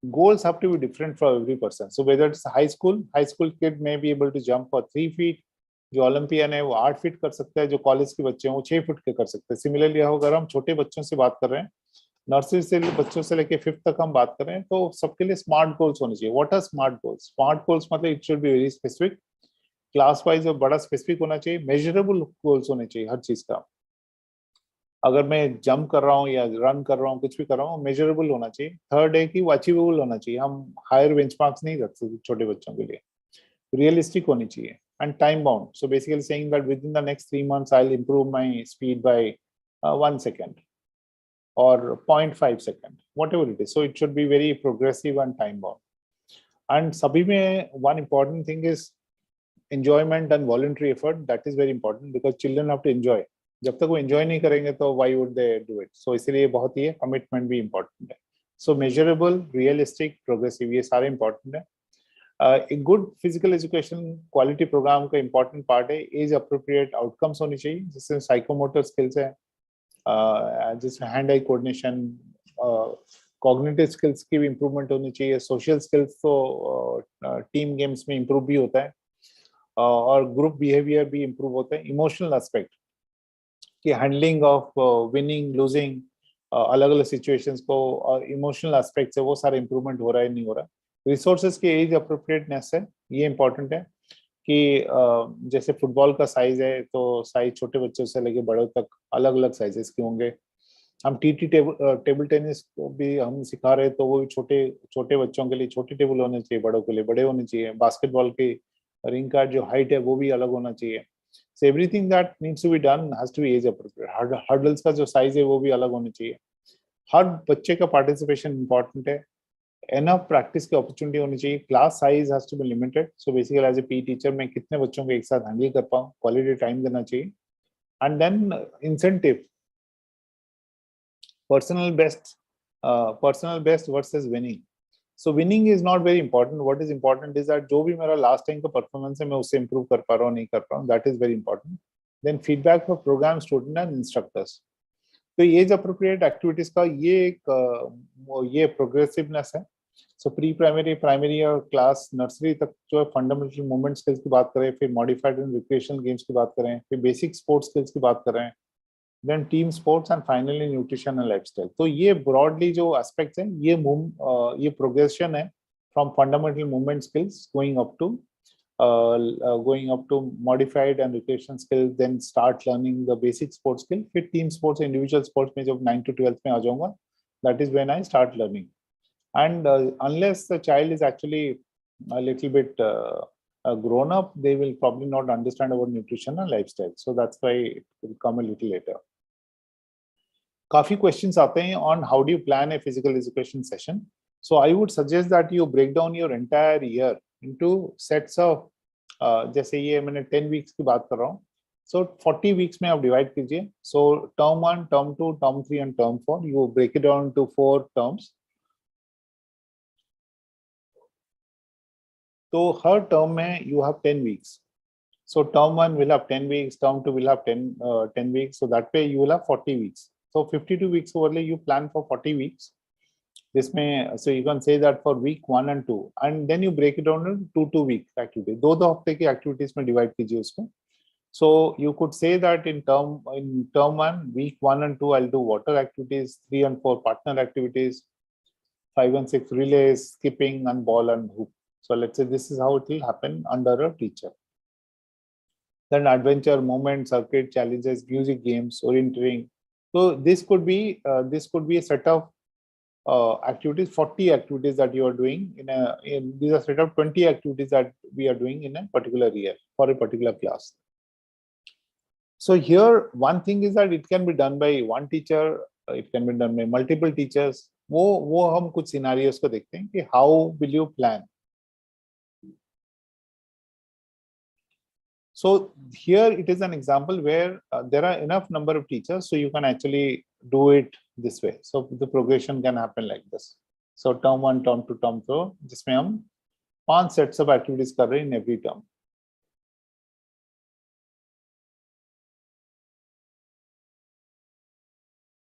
goals have to be different for every person. So whether it's high school kid may be able to jump for 3 feet, जो Olympian है वो 8 feet कर सकता है, जो college के बच्चे हैं वो 6 फीट के कर सकते हैं। सिमिलरली अगर हम छोटे बच्चों से बात कर रहे हैं, नर्सरी से बच्चों से लेके 5th तक हम बात कर रहे हैं, तो सबके लिए स्मार्ट गोल्स होने चाहिए। What are SMART goals? SMART goals मतलब it should be very specific, class wise और बड़ा स्पेसिफिक होना चाहिए, मेजरेबल गोल्स होने चाहिए हर चीज का। अगर मैं जंप कर रहा हूँ या रन कर रहा हूँ, कुछ भी कर रहा हूँ, मेजरेबल होना चाहिए। थर्ड है कि वो अचीवेबल होना चाहिए, हम हायर बेंचमार्क्स नहीं रख सकते छोटे बच्चों के लिए, रियलिस्टिक होनी चाहिए, and time bound. So basically saying that within the next 3 months, I'll improve my speed by 1 second or 0.5 second, whatever it is. So it should be very progressive and time bound. And sabhi mein one important thing is enjoyment and voluntary effort. That is very important because children have to enjoy. जब तक वो enjoy नहीं करेंगे तो why would they do it? So इसलिए बहुत ही commitment भी important है. So measurable, realistic, progressive, ये सारे important है. एक good physical education quality program का इंपॉर्टेंट पार्ट है एज अप्रोप्रिएट आउटकम्स होनी चाहिए, जिससे साइकोमोटर स्किल्स है, जिसमें hand eye coordination, cognitive skills की भी इंप्रूवमेंट होनी चाहिए, सोशल स्किल्स तो टीम गेम्स में इंप्रूव भी होता है, और ग्रुप बिहेवियर भी इंप्रूव होता है। इमोशनल एस्पेक्ट की हैंडलिंग ऑफ विनिंग लूजिंग, अलग अलग सिचुएशंस को, और इमोशनल एस्पेक्ट से वो सारा इंप्रूवमेंट हो रहा है नहीं हो रहा है। रिसोर्सेज के एज अप्रोप्रिएटनेस है, ये इंपॉर्टेंट है कि जैसे फुटबॉल का साइज है तो साइज छोटे बच्चों से लेके बड़ों तक अलग अलग साइजेस के होंगे। हम टीटी टेबल टेनिस को भी हम सिखा रहे हैं, तो वो भी छोटे बच्चों के लिए छोटे टेबल होने चाहिए, बड़ों के लिए बड़े होने चाहिए। बास्केटबॉल की रिंग का जो हाइट है वो भी अलग होना चाहिए। So everything that needs to be done has to be age appropriate. Hurdles का जो साइज है वो भी अलग होना चाहिए। हर बच्चे का पार्टिसिपेशन इंपॉर्टेंट है, enough प्रैक्टिस की अपॉर्चुनिटी होनी चाहिए। Class size has to be limited, so basically as a P teacher मैं कितने बच्चों को एक साथ हैंडल कर पाऊँ, क्वालिटी टाइम देना चाहिए। And then incentive, personal best versus winning. So winning is not very important, what is important is that जो भी मेरा लास्ट टाइम का परफॉर्मेंस है मैं उससे इंप्रूव कर पा रहा हूँ नहीं कर पा रहा हूँ, that is very important. Then feedback for program student and instructors. तो एज अप्रोप्रिएट एक्टिविटीज का ये प्रोग्रेसिवनेस है। सो प्री प्राइमरी, प्राइमरी और क्लास नर्सरी तक जो है फंडामेंटल मूवमेंट स्किल्स की बात करें, फिर मॉडिफाइड एंड रिक्रिएशनल गेम्स की बात करें, फिर बेसिक स्पोर्ट्स स्किल्स की बात करें, then team sports and finally nutrition and lifestyle. तो ये ब्रॉडली जो एस्पेक्ट्स हैं, ये प्रोग्रेशन है from fundamental movement skills going up to modified and recreational skills, then start learning the basic sports skill, फिर team sports, individual sports में जब 9 to 12 में आ जाऊंगा, that is when I start learning. And unless the child is actually a little bit grown up, they will probably not understand about nutrition and lifestyle, so that's why it will come a little later. काफी questions आते हैं on how do you plan a physical education session. So I would suggest that you break down your entire year into sets of जैसे ये मैंने 10 weeks की बात कर रहा हूँ, So 40 weeks में आप divide कीजिए. So term 1, term 2, term 3 and term 4, you break it down to 4 terms. So her term में you have 10 weeks. So term 1 will have 10 weeks, term 2 will have 10 weeks. So that way you will have 40 weeks. So 52 weeks overlay you plan for 40 weeks. This may, so you can say that for week 1 and 2, and then you break it down into 2-week activity. दो हफ्ते की activities में divide कीजिए उसको. So you could say that in term 1, week 1 and 2, I'll do water activities, 3 and 4 partner activities, 5 and 6 relays, skipping and ball and hoop. So let's say this is how it will happen under a teacher. Then adventure, moments, circuit, challenges, music, games, orienteering. So this could be a set of activities, 40 activities that you are doing these are set of 20 activities that we are doing in a particular year for a particular class. So here one thing is that it can be done by one teacher, it can be done by multiple teachers. वो हम कुछ scenarios को देखते हैं कि how will you plan. So here it is an example where there are enough number of teachers, so you can actually do it this way. So the progression can happen like this. So term 1, term 2, term 3, जिसमें हम 5 sets of activities कर रहे हैं in every term.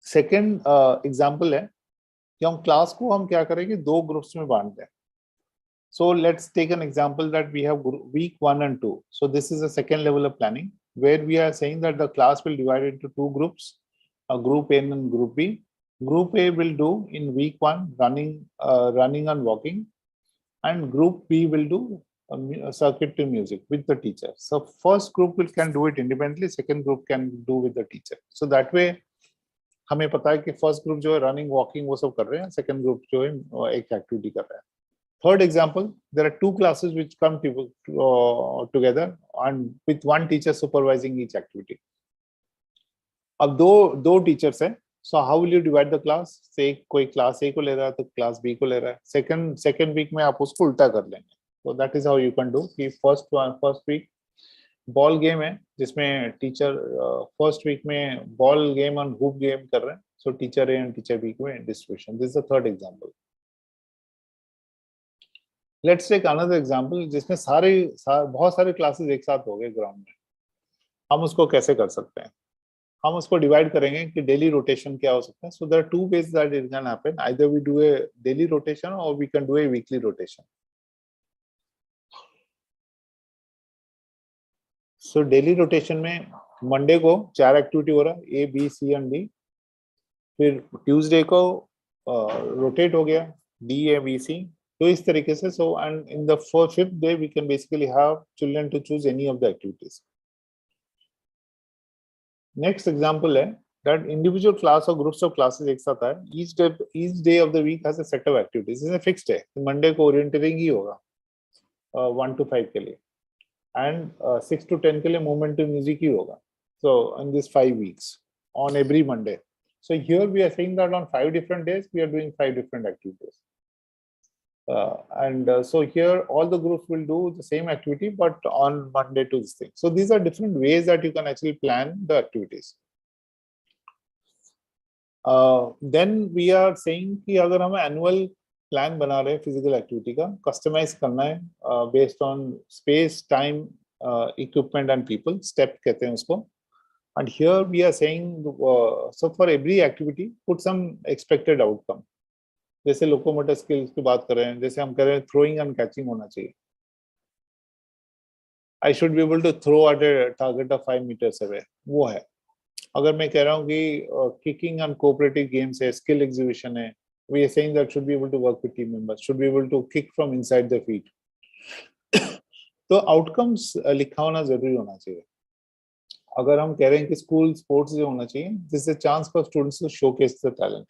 Second example है कि हम class को हम क्या करेंगे 2 ग्रुप्स में बांट दें. So let's take an example that we have week 1 and 2. So this is a second level of planning where we are saying that the class will divide into 2 groups, a group A and group B. Group A will do in week 1 running and walking, and group B will do a circuit to music with the teacher. So first group can do it independently, second group can do with the teacher. So that way हमें पता है कि first group जो है running walking वो सब कर रहे हैं, सेकंड ग्रुप जो है एक एक्टिविटी कर रहा है. Third example, there are 2 classes which come together and with one teacher supervising each activity. अब दो teachers हैं, so how will you divide the class? Say कोई class A को ले रहा है तो class B को ले रहा है. Second week में आप उसको उल्टा कर लेंगे. So that is how you can do. कि first week बॉल गेम है जिसमें टीचर फर्स्ट वीक में बॉल गेम और हुप गेम कर रहे हैं. So teacher A and teacher B में distribution. This is the third example. Let's take another example जिसमें बहुत सारे क्लासेस एक साथ हो गए ग्राउंड में. हम उसको कैसे कर सकते हैं? हम उसको डिवाइड करेंगे कि डेली रोटेशन क्या हो सकता है. So there are 2 ways that it can happen. Either we do a daily rotation or we can do a weekly rotation. So daily rotation में मंडे को 4 एक्टिविटी हो रहा है, A B C and D. फिर Tuesday को rotate हो गया D A B सी. तो इस तरीके से. So and in the 5th day we can basically have children to choose any of the activities. Next example है दैट इंडिविजुअल क्लास और ग्रुप्स ऑफ क्लासेस एक साथ है. Each day of the week has a set of activities. Is fixed है. Monday को orienteering ही होगा 1 to 5 के लिए, and 6 to 10 के लिए movement to music ही होगा. So in this 5 weeks on every Monday. So here we are saying that on 5 different days we are doing 5 different activities. So here all the groups will do the same activity but on Monday to this thing. So these are different ways that you can actually plan the activities. Then we are saying कि अगर हमें annual plan बना रहे हैं physical activity का, customise करना है based on space, time, equipment and people. Step कहते हैं उसको. And here we are saying so for every activity put some expected outcome. जैसे लोकोमोटर स्किल्स की बात कर रहे हैं, जैसे हम कह रहे हैं थ्रोइंग एंड कैचिंग होना चाहिए. I should be able to throw at a target of 5 meters away. वो है. अगर मैं कह रहा हूँ कि किकिंग एंड कोऑपरेटिव गेम्स है, स्किल एग्जीबिशन है, we are saying that should be able to work with team members, should be able to kick from inside the feet. तो आउटकम्स लिखा होना जरूरी होना चाहिए. अगर हम कह रहे हैं कि स्कूल स्पोर्ट्स जो होना चाहिए, this is a chance for students to showcase the talent.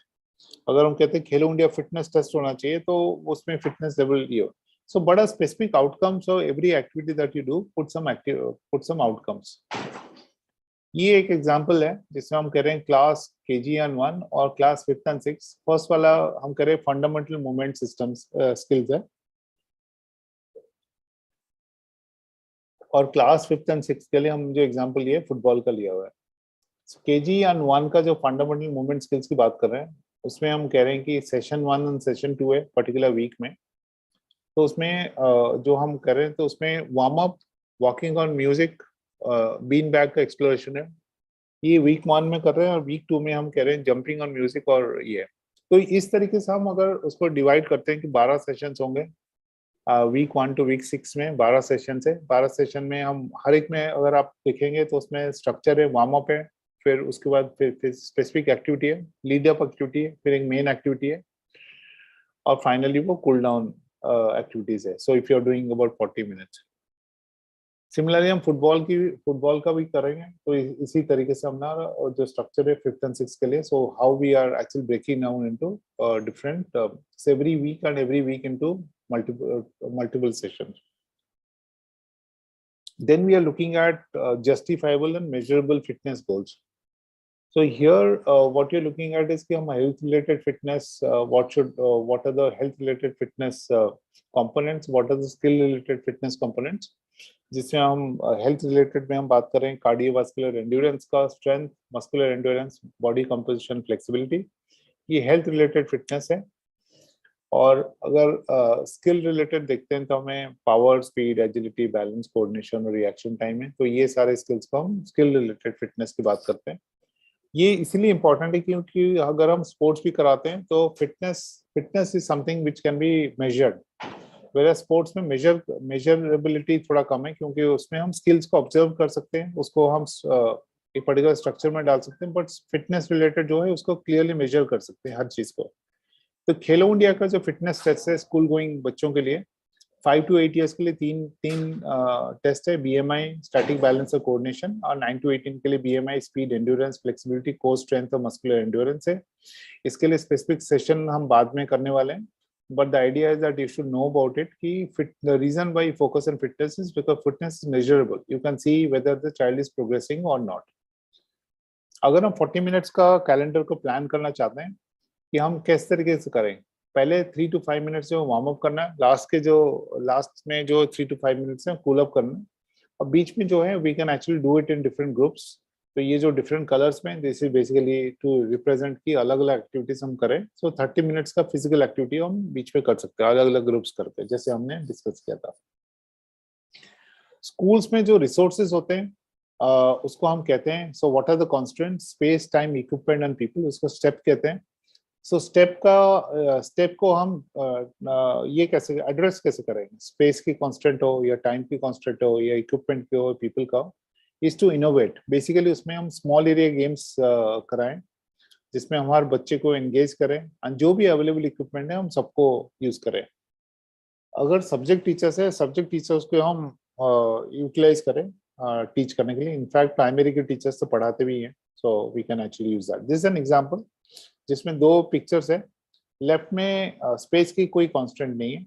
अगर हम कहते हैं खेलो इंडिया फिटनेस टेस्ट होना चाहिए तो उसमें फिटनेस लेवल ये हो. सो बड़ा स्पेसिफिक आउटकम्स और every activity that you do put some outcomes. ये एक एग्जांपल है जिसमें हम कह रहे हैं क्लास केजी एंड 1 और class 5th and 6th. First वाला हम कह रहे हैं फंडामेंटल मूवमेंट सिस्टम्स स्किल्स है, और क्लास 5th एंड 6th के लिए हम जो एग्जांपल लिए फुटबॉल का लिया हुआ है। केजी एंड 1 का जो फंडामेंटल मूवमेंट स्किल्स की बात कर रहे हैं, उसमें हम कह रहे हैं कि सेशन 1 एंड सेशन 2 है पर्टिकुलर वीक में। तो उसमें जो हम कर रहे हैं तो उसमें warm up, walking on music, bean bag का एक्सप्लोरेशन है, ये वीक 1 में कर रहे हैं। और वीक 2 में हम कह रहे हैं जंपिंग ऑन म्यूजिक और ये। तो इस तरीके से हम अगर उसको डिवाइड करते हैं कि 12 सेशंस होंगे वीक 1 टू वीक 6 में, 12 सेशन है। 12 सेशन में हम हर एक में अगर आप देखेंगे तो उसमें स्ट्रक्चर है, वार्म अप है, फिर उसके बाद फिर स्पेसिफिक एक्टिविटी है, लीड अप एक्टिविटी है, फिर एक मेन एक्टिविटी है, और फाइनली वो कूल डाउन एक्टिविटीज है। So if you are doing about 40 minutes. Similarly हम फुटबॉल का भी करेंगे, तो इसी तरीके से हमने और जो स्ट्रक्चर है 5th एंड 6th के लिए। So how we are actually breaking down into different every week into multiple sessions. Then we are looking at justifiable and measurable fitness goals. So here, what you're looking at is कि हम health related fitness, what are the health related fitness components, what are the skill related fitness components, जिसमें हम health related में हम बात कर रहे हैं cardiovascular endurance का, strength, muscular endurance, body composition, flexibility, ये health related fitness है। और अगर स्किल रिलेटेड देखते हैं तो हमें power, speed, agility, balance, coordination और रिएक्शन टाइम है। तो ये सारे स्किल्स को हम स्किल रिलेटेड फिटनेस की बात करते हैं। ये इसलिए इम्पोर्टेंट है क्योंकि अगर हम स्पोर्ट्स भी कराते हैं तो fitness is something which can be measured, where sports में मेजरेबिलिटी थोड़ा कम है, क्योंकि उसमें हम स्किल्स को ऑब्जर्व कर सकते हैं, उसको हम एक पर्टिकुलर स्ट्रक्चर में डाल सकते हैं, बट फिटनेस रिलेटेड जो है उसको क्लियरली मेजर कर सकते हैं हर चीज को। तो खेलो इंडिया का जो फिटनेस टेस्ट है स्कूल गोइंग बच्चों के लिए 5 to 8 ईयर्स के लिए तीन टेस्ट है, बीएमआई, स्टैटिक बैलेंस और कोऑर्डिनेशन, और 9 to 18 के लिए BMI, speed, endurance, flexibility, core strength और मस्कुलर एंड्योरेंस है। इसके लिए स्पेसिफिक सेशन हम बाद में करने वाले हैं, but the idea is that you should know about it कि the reason why focus on fitness is because fitness is measurable, you can see whether the child is progressing और not. अगर हम 40 मिनट्स का calendar को plan करना चाहते हैं कि हम किस तरीके से करें, पहले 3 to 5 मिनट्स जो वार्म अप करना है, लास्ट में जो 3 to 5 मिनट्स है कूल अप करना है, और बीच में जो है we can actually do it in different groups. तो ये जो डिफरेंट कलर्स में, this is basically to represent की अलग अलग एक्टिविटीज हम करें। सो 30 मिनट्स का फिजिकल एक्टिविटी हम बीच में कर सकते हैं अलग अलग ग्रुप्स करके, जैसे हमने डिस्कस किया था। स्कूल्स में जो रिसोर्सेज होते हैं उसको हम कहते हैं, so what are the constants, space, time, equipment and people, उसको स्टेप कहते हैं। सो स्टेप को हम ये कैसे एड्रेस कैसे करेंगे, स्पेस की कांस्टेंट हो या टाइम की कांस्टेंट हो या इक्विपमेंट की हो, पीपल का, इज टू इनोवेट। बेसिकली उसमें हम स्मॉल एरिया गेम्स कराएं जिसमें हमारे बच्चे को एंगेज करें, और जो भी अवेलेबल इक्विपमेंट है हम सबको यूज करें। अगर सब्जेक्ट टीचर्स है, सब्जेक्ट टीचर्स को हम यूटिलाइज करें टीच करने के लिए। इनफैक्ट प्राइमरी के टीचर्स तो पढ़ाते भी हैं, so we can actually use that. This is an example जिसमें 2 पिक्चर्स है। लेफ्ट में स्पेस की कोई कांस्टेंट नहीं है,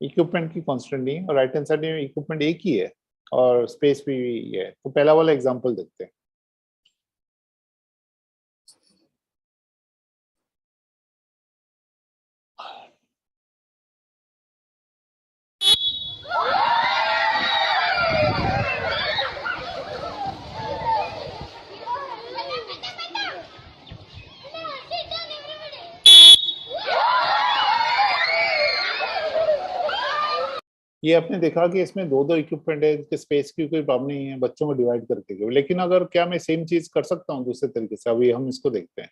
इक्विपमेंट की कांस्टेंट नहीं है, और राइट हैंड साइड में इक्विपमेंट एक ही है और स्पेस भी है। तो पहला वाला एग्जांपल देखते हैं। ये आपने देखा कि इसमें 2 इक्विपमेंट है, इसके स्पेस की कोई प्रॉब्लम नहीं है, बच्चों को डिवाइड करके। लेकिन अगर क्या मैं सेम चीज कर सकता हूँ दूसरे तरीके से, अभी हम इसको देखते हैं।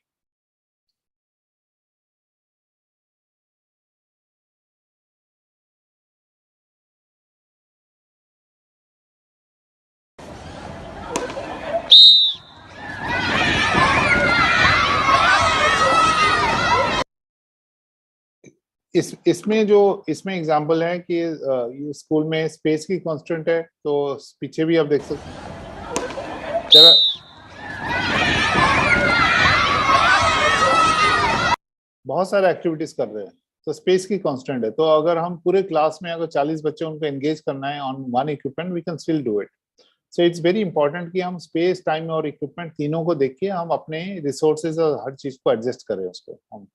इसमें एग्जांपल है कि ये स्कूल में स्पेस की कांस्टेंट है, तो पीछे भी आप देख सकते हैं। जरा बहुत सारे एक्टिविटीज कर रहे हैं, तो स्पेस की कांस्टेंट है। तो अगर हम पूरे क्लास में अगर 40 बच्चे उनको एंगेज करना है on one equipment, we can still do it. So it's very important कि हम स्पेस, टाइम और इक्विपमेंट तीनों को देख के हम अपने रिसोर्सेज और हर चीज को एडजस्ट करें उसको हम।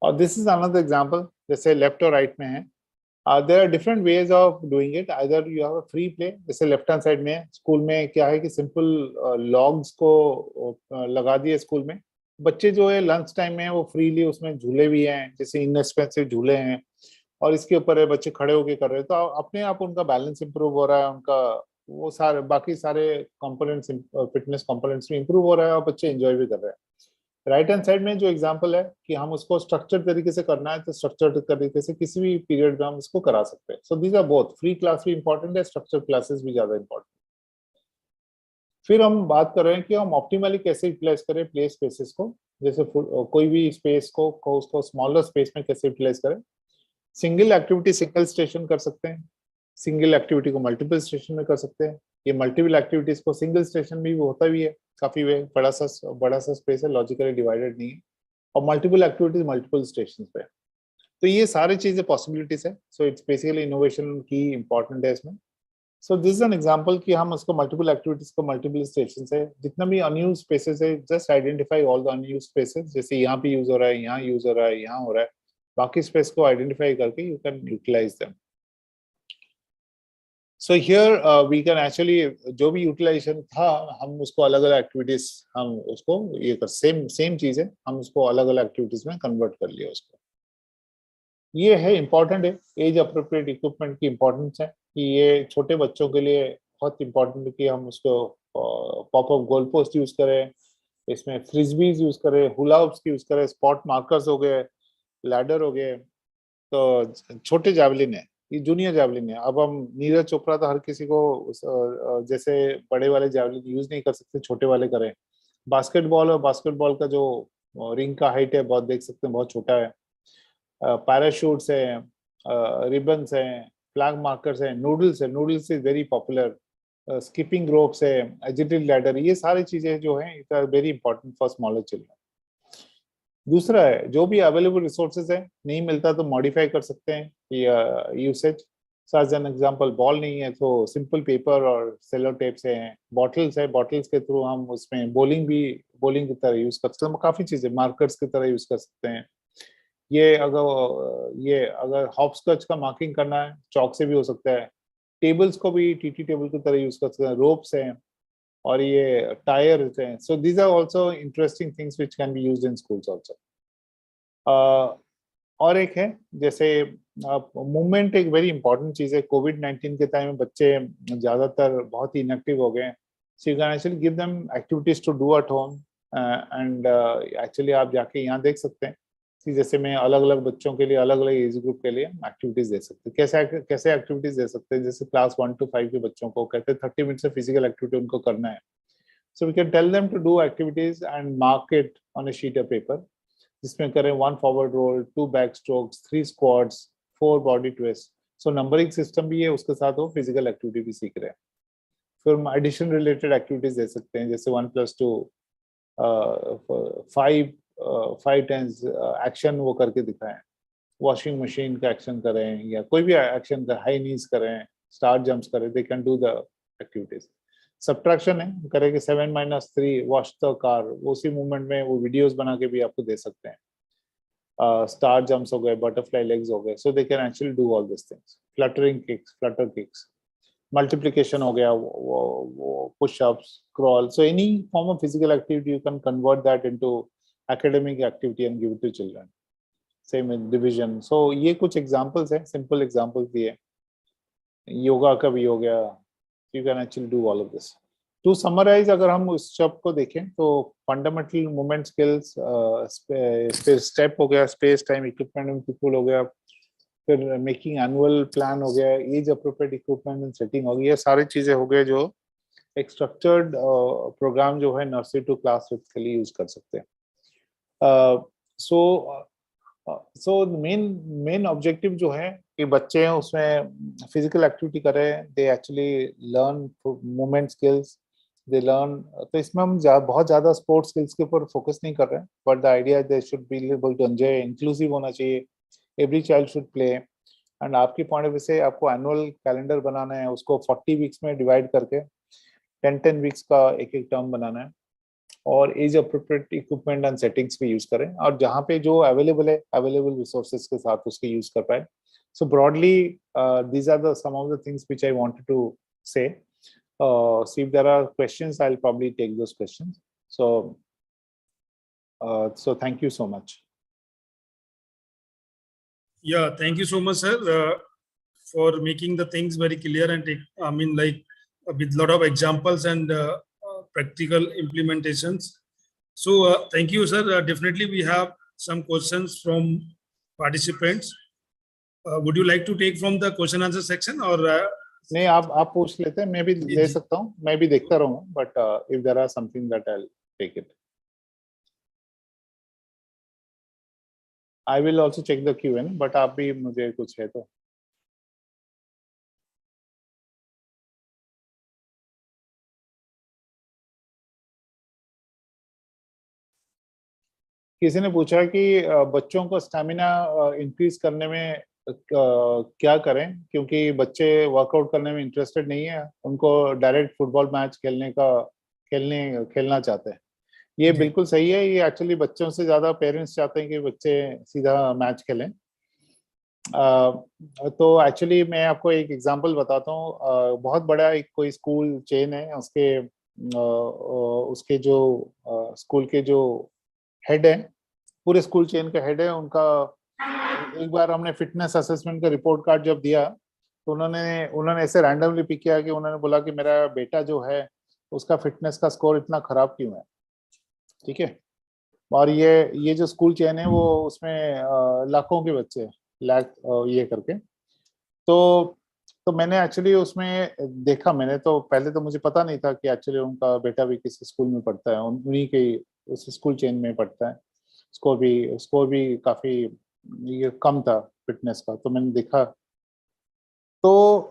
और दिस इज अनदर एग्जांपल, जैसे लेफ्ट और राइट में है। There are different ways of doing it. Either you have a free play, जैसे लेफ्ट हैंड साइड में स्कूल में क्या है कि सिंपल लॉग्स को लगा दिए स्कूल में, बच्चे जो है लंच टाइम में वो फ्रीली उसमें झूले भी हैं, जैसे इनएक्सपेंसिव झूले हैं और इसके ऊपर है बच्चे खड़े होके कर रहे हैं, तो अपने आप उनका बैलेंस इंप्रूव हो रहा है, उनका वो सारे बाकी सारे कंपोनेंट्स फिटनेस कंपोनेंट्स में इंप्रूव हो रहा है और बच्चे एंजॉय भी कर रहे हैं। राइट हैंड साइड में जो एग्जांपल है कि हम उसको स्ट्रक्चर्ड तरीके से करना है तो स्ट्रक्चर्ड तरीके से किसी भी पीरियड में हम इसको करा सकते हैं। So these are both, free class भी इंपॉर्टेंट है, स्ट्रक्चर्ड क्लासेस भी ज्यादा इंपॉर्टेंट। फिर हम बात कर रहे हैं कि हम ऑप्टिमली कैसे यूटिलाइज करें प्ले स्पेसेस को, जैसे कोई भी स्पेस को उसको स्मॉलर स्पेस में कैसे यूटिलाइज करें। सिंगल एक्टिविटी सिंगल स्टेशन कर सकते हैं, सिंगल एक्टिविटी को मल्टीपल स्टेशन में कर सकते हैं। ये मल्टीपल एक्टिविटीज को सिंगल स्टेशन में भी होता भी है काफी वे, बड़ा सा स्पेस है, लॉजिकली डिवाइडेड नहीं है, और मल्टीपल एक्टिविटीज मल्टीपल स्टेशन पे। तो ये सारी चीजें पॉसिबिलिटीज है। सो इट्स बेसिकली इनोवेशन की इंपॉर्टेंट है इसमें। सो दिस इज एन एग्जांपल कि हम उसको मल्टीपल एक्टिविटीज को मल्टीपल स्टेशन है, जितना भी अनयूज स्पेसेस है just identify all the unused spaces, जैसे यहाँ पे यूज हो रहा है, यहाँ यूज हो रहा है, यहाँ हो रहा है, बाकी स्पेस को आइडेंटिफाई करके you can utilise them. So here we can actually जो भी यूटिलाइजेशन था हम उसको अलग अलग एक्टिविटीज हम उसको ये कर सेम चीज है, हम उसको अलग अलग एक्टिविटीज में कन्वर्ट कर लिया उसको। ये है इम्पोर्टेंट है, एज अप्रोप्रिएट इक्विपमेंट की इम्पोर्टेंस है कि ये छोटे बच्चों के लिए बहुत इम्पोर्टेंट है कि हम उसको pop up goal post use करें, इसमें फ्रिस्बीज यूज करें, हुला हूप्स यूज करें, स्पॉट मार्कर्स हो गए, लैडर हो गए, तो छोटे जैवलिन है, ये जूनियर जैवलिन है। अब हम नीरज चोपड़ा तो हर किसी को जैसे बड़े वाले जैवलिन यूज नहीं कर सकते, छोटे वाले करें। बास्केटबॉल और बास्केटबॉल का जो रिंग का हाइट है बहुत देख सकते हैं, बहुत छोटा है। पैराशूट्स है, रिबन्स है, फ्लैग मार्कर्स है, नूडल्स है, noodles is very popular, skipping ropes है, एजिटेड लैडर, ये सारी चीजें जो हैं it are very important for smaller children. दूसरा है जो भी अवेलेबल रिसोर्सेज है, नहीं मिलता तो मॉडिफाई कर सकते हैं usage. As an example ball नहीं है तो सिंपल पेपर और सेलो टेप से हैं, बॉटल्स है, बॉटल्स के थ्रू हम उसमें बॉलिंग की तरह यूज कर सकते हैं, काफी चीजें मार्कर्स की तरह यूज कर सकते हैं। ये अगर हॉपस्कॉच का मार्किंग करना है चौक से भी हो सकता है। टेबल्स को भी टीटी टेबल की तरह यूज कर सकते हैं, रोप्स हैं और ये टायर्स हैं। So these are also interesting things which can be used in schools also. और एक है जैसे मूवमेंट एक वेरी इंपॉर्टेंट चीज है। कोविड-19 के टाइम में बच्चे ज्यादातर बहुत ही इनएक्टिव हो गए हैं, so you can actually give them activities to do at home and actually आप जाके यहाँ देख सकते हैं कि जैसे मैं अलग अलग बच्चों के लिए अलग अलग एज ग्रुप के लिए एक्टिविटीज दे सकते हैं। कैसे एक्टिविटीज दे सकते हैं, जैसे क्लास 1 to 5 के बच्चों को कहते हैं 30 मिनट से फिजिकल एक्टिविटी उनको करना है, so we can tell them to do activities and mark it on a sheet of paper, जिसमें करें 1 forward roll, 2 back strokes, 3 squats, 4 body twist. So numbering system भी है, उसके साथ वो फिजिकल एक्टिविटी भी सीख रहे हैं। फिर हम एडिशन रिलेटेड एक्टिविटीज दे सकते हैं, जैसे 1 + 2 5 टाइम्स एक्शन वो करके दिखाएं, वॉशिंग मशीन का एक्शन करें या कोई भी एक्शन का हाई नीज करें, स्टार जंप्स करें, they can do the activities. Subtraction है, करेंगे 7 - 3 वॉश द कार, उसी मूवमेंट में वो वीडियोस बना के भी आपको दे सकते हैं। स्टार जंप्स हो गए, बटरफ्लाई लेग्स हो गए, so they can actually do all this things. Fluttering kicks, flutter kicks, multiplication हो गया, वो push-ups, crawl. So any form of physical activity, you can convert that into academic activity and give it to children. Same with division. So ये कुछ examples हैं, simple examples दिए। योगा का भी हो गया, you can actually do all of this. To summarize, अगर हम उस शब्द को देखें तो fundamental movement skills, step हो गया, space time equipment and people हो गया, फिर मेकिंग एनुअल प्लान हो गया, age appropriate equipment and setting हो गई, ये सारी चीजें हो गए जो एक स्ट्रक्चर्ड प्रोग्राम जो है नर्सरी टू क्लास 5 के लिए यूज कर सकते हैं। सो मेन ऑब्जेक्टिव जो है कि बच्चे उसमें फिजिकल एक्टिविटी करें, they actually learn movement skills, they learn. तो इसमें हम बहुत ज्यादा स्पोर्ट्स स्किल्स के ऊपर फोकस नहीं कर रहे हैं, but the idea they should be able to enjoy, inclusive होना चाहिए, every child should play. And आपकी पॉइंट ऑफ व्यू से आपको एनुअल कैलेंडर बनाना है, उसको 40 वीक्स में डिवाइड करके 10 वीक्स का एक टर्म बनाना है, और age appropriate equipment and settings भी यूज करें, और जहाँ पे जो अवेलेबल है अवेलेबल रिसोर्सेज के साथ उसके यूज कर पाए। So broadly, these are some of the things which I wanted to say. So if there are questions, I'll probably take those questions. So thank you so much. Yeah, thank you so much, sir, for making the things very clear and with lot of examples and practical implementations. So thank you, sir. Definitely, we have some questions from participants. Would you like to take from the question answer section or? नहीं, आप पूछ लेते हैं, मैं भी ले सकता हूँ, मैं भी देखता रहूँगा, but if there are something that I'll take it. I will also check the Q&A, but आप भी मुझे कुछ है तो. किसी ने पूछा कि बच्चों को स्टैमिना इंक्रीज करने में क्या करें, क्योंकि बच्चे वर्कआउट करने में इंटरेस्टेड नहीं है, उनको डायरेक्ट फुटबॉल मैच खेलना चाहते हैं. ये बिल्कुल सही है. ये एक्चुअली बच्चों से ज्यादा पेरेंट्स चाहते हैं कि बच्चे सीधा मैच खेलें. तो एक्चुअली मैं आपको एक एग्जांपल बताता हूँ. बहुत बड़ा एक कोई स्कूल चेन है, उसके जो स्कूल के जो हेड है, पूरे स्कूल चेन का हेड है, उनका एक बार हमने फिटनेस असेसमेंट का रिपोर्ट कार्ड जब दिया तो उन्होंने ऐसे रैंडमली पिक किया कि उन्होंने बोला कि मेरा बेटा जो है उसका फिटनेस का स्कोर इतना खराब क्यों है. ठीक है. और ये जो स्कूल चेन है वो उसमें लाखों के बच्चे लाख ये करके, तो मैंने एक्चुअली उसमें देखा. मैंने तो पहले तो मुझे पता नहीं था कि एक्चुअली उनका बेटा भी किसी स्कूल में पढ़ता है, उन्हीं के उस स्कूल चेन में पढ़ता है. स्कोर भी काफी ये कम था फिटनेस का. तो मैंने देखा, तो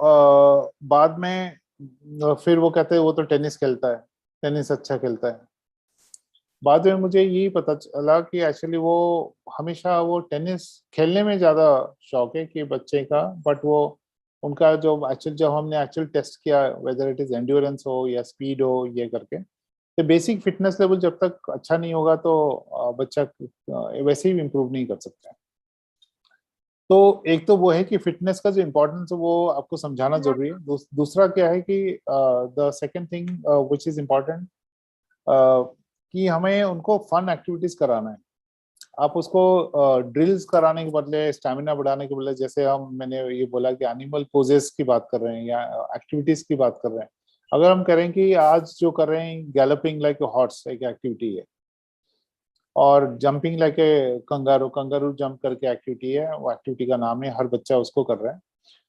बाद में फिर वो कहते हैं वो तो टेनिस खेलता है, टेनिस अच्छा खेलता है. बाद में मुझे यही पता चला कि एक्चुअली वो हमेशा वो टेनिस खेलने में ज्यादा शौक है कि बच्चे का, बट वो उनका जब हमने टेस्ट किया, वेदर इट इज एंड्योरेंस हो या स्पीड हो, ये करके, तो बेसिक फिटनेस लेवल जब तक अच्छा नहीं होगा तो बच्चा वैसे ही इम्प्रूव नहीं कर सकता है. तो एक तो वो है कि फिटनेस का जो इम्पोर्टेंस है वो आपको समझाना जरूरी है. दूसरा क्या है कि the second thing which is important, कि हमें उनको फन एक्टिविटीज कराना है. आप उसको ड्रिल्स कराने के बदले, स्टैमिना बढ़ाने के बदले, जैसे मैंने ये बोला कि एनिमल पोजेस की बात कर रहे हैं या एक्टिविटीज की बात कर रहे हैं, अगर हम करें कि आज जो कर रहे हैं गैलपिंग लाइक ए हॉर्स एक एक्टिविटी है, और जंपिंग लाइक ए कंगारू जंप करके एक्टिविटी है, वो एक्टिविटी का नाम है, हर बच्चा उसको कर रहा है.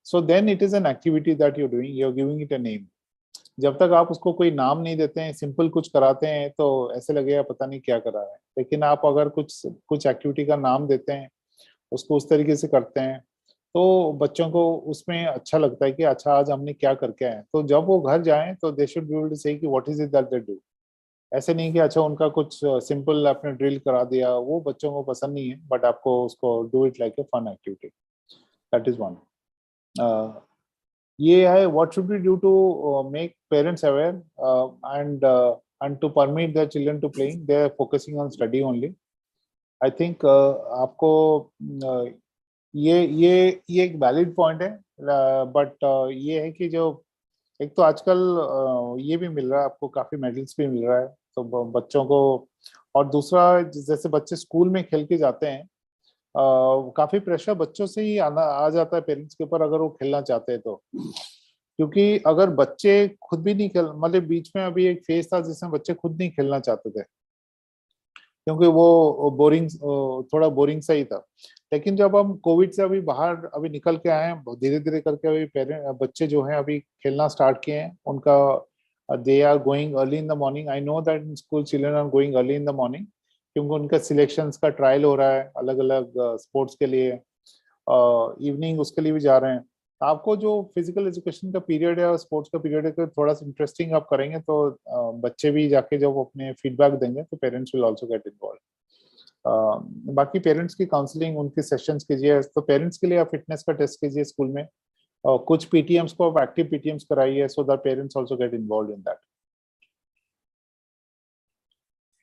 So then it is an activity that you doing, you are giving it a name. जब तक आप उसको कोई नाम नहीं देते हैं, सिंपल कुछ कराते हैं, तो ऐसे लगेगा पता नहीं क्या करा है. लेकिन आप अगर कुछ एक्टिविटी का नाम देते हैं, उसको उस तरीके से करते हैं, तो बच्चों को उसमें अच्छा लगता है कि अच्छा आज हमने क्या करके आए. तो जब वो घर जाएं तो they should be able to say कि what is it that they do. ऐसे नहीं कि अच्छा उनका कुछ सिंपल आपने ड्रिल करा दिया, वो बच्चों को पसंद नहीं है, बट आपको उसको do it like a fun activity. That is one. ये है what should we do to make parents aware and to permit their children to playing. They are focusing on study only. I think आपको ये एक valid point है, but ये है कि जो एक तो आजकल ये भी मिल रहा है आपको, काफी मेडल्स भी मिल रहा है तो बच्चों को. और दूसरा, जैसे बच्चे स्कूल में खेल के जाते हैं, काफी प्रेशर बच्चों से ही आ जाता है पेरेंट्स के ऊपर, अगर वो खेलना चाहते हैं तो. क्योंकि अगर बच्चे खुद भी नहीं खेल, मतलब बीच में अभी एक फेज था जिसमें बच्चे खुद नहीं खेलना चाहते थे, क्योंकि वो थोड़ा बोरिंग सा ही था. लेकिन जब हम कोविड से अभी निकल के आए हैं, धीरे धीरे करके अभी बच्चे जो हैं अभी खेलना स्टार्ट किए हैं. उनका they are going early in the morning. I know that in school children are going early in the morning, क्योंकि उनका सिलेक्शंस का ट्रायल हो रहा है अलग अलग स्पोर्ट्स के लिए. इवनिंग उसके लिए भी जा रहे हैं. आपको जो फिजिकल एजुकेशन का पीरियड है और स्पोर्ट्स का पीरियड है, थोड़ा सा इंटरेस्टिंग आप करेंगे तो बच्चे भी जाके जब अपने फीडबैक देंगे तो parents will also get involve. बाकी पेरेंट्स की काउंसलिंग, उनके सेशंस कीजिए. तो पेरेंट्स के लिए आप फिटनेस का टेस्ट कीजिए स्कूल में. कुछ पीटीएम्स को आप एक्टिव पीटीएम्स कराइए, so that parents also get involve in that.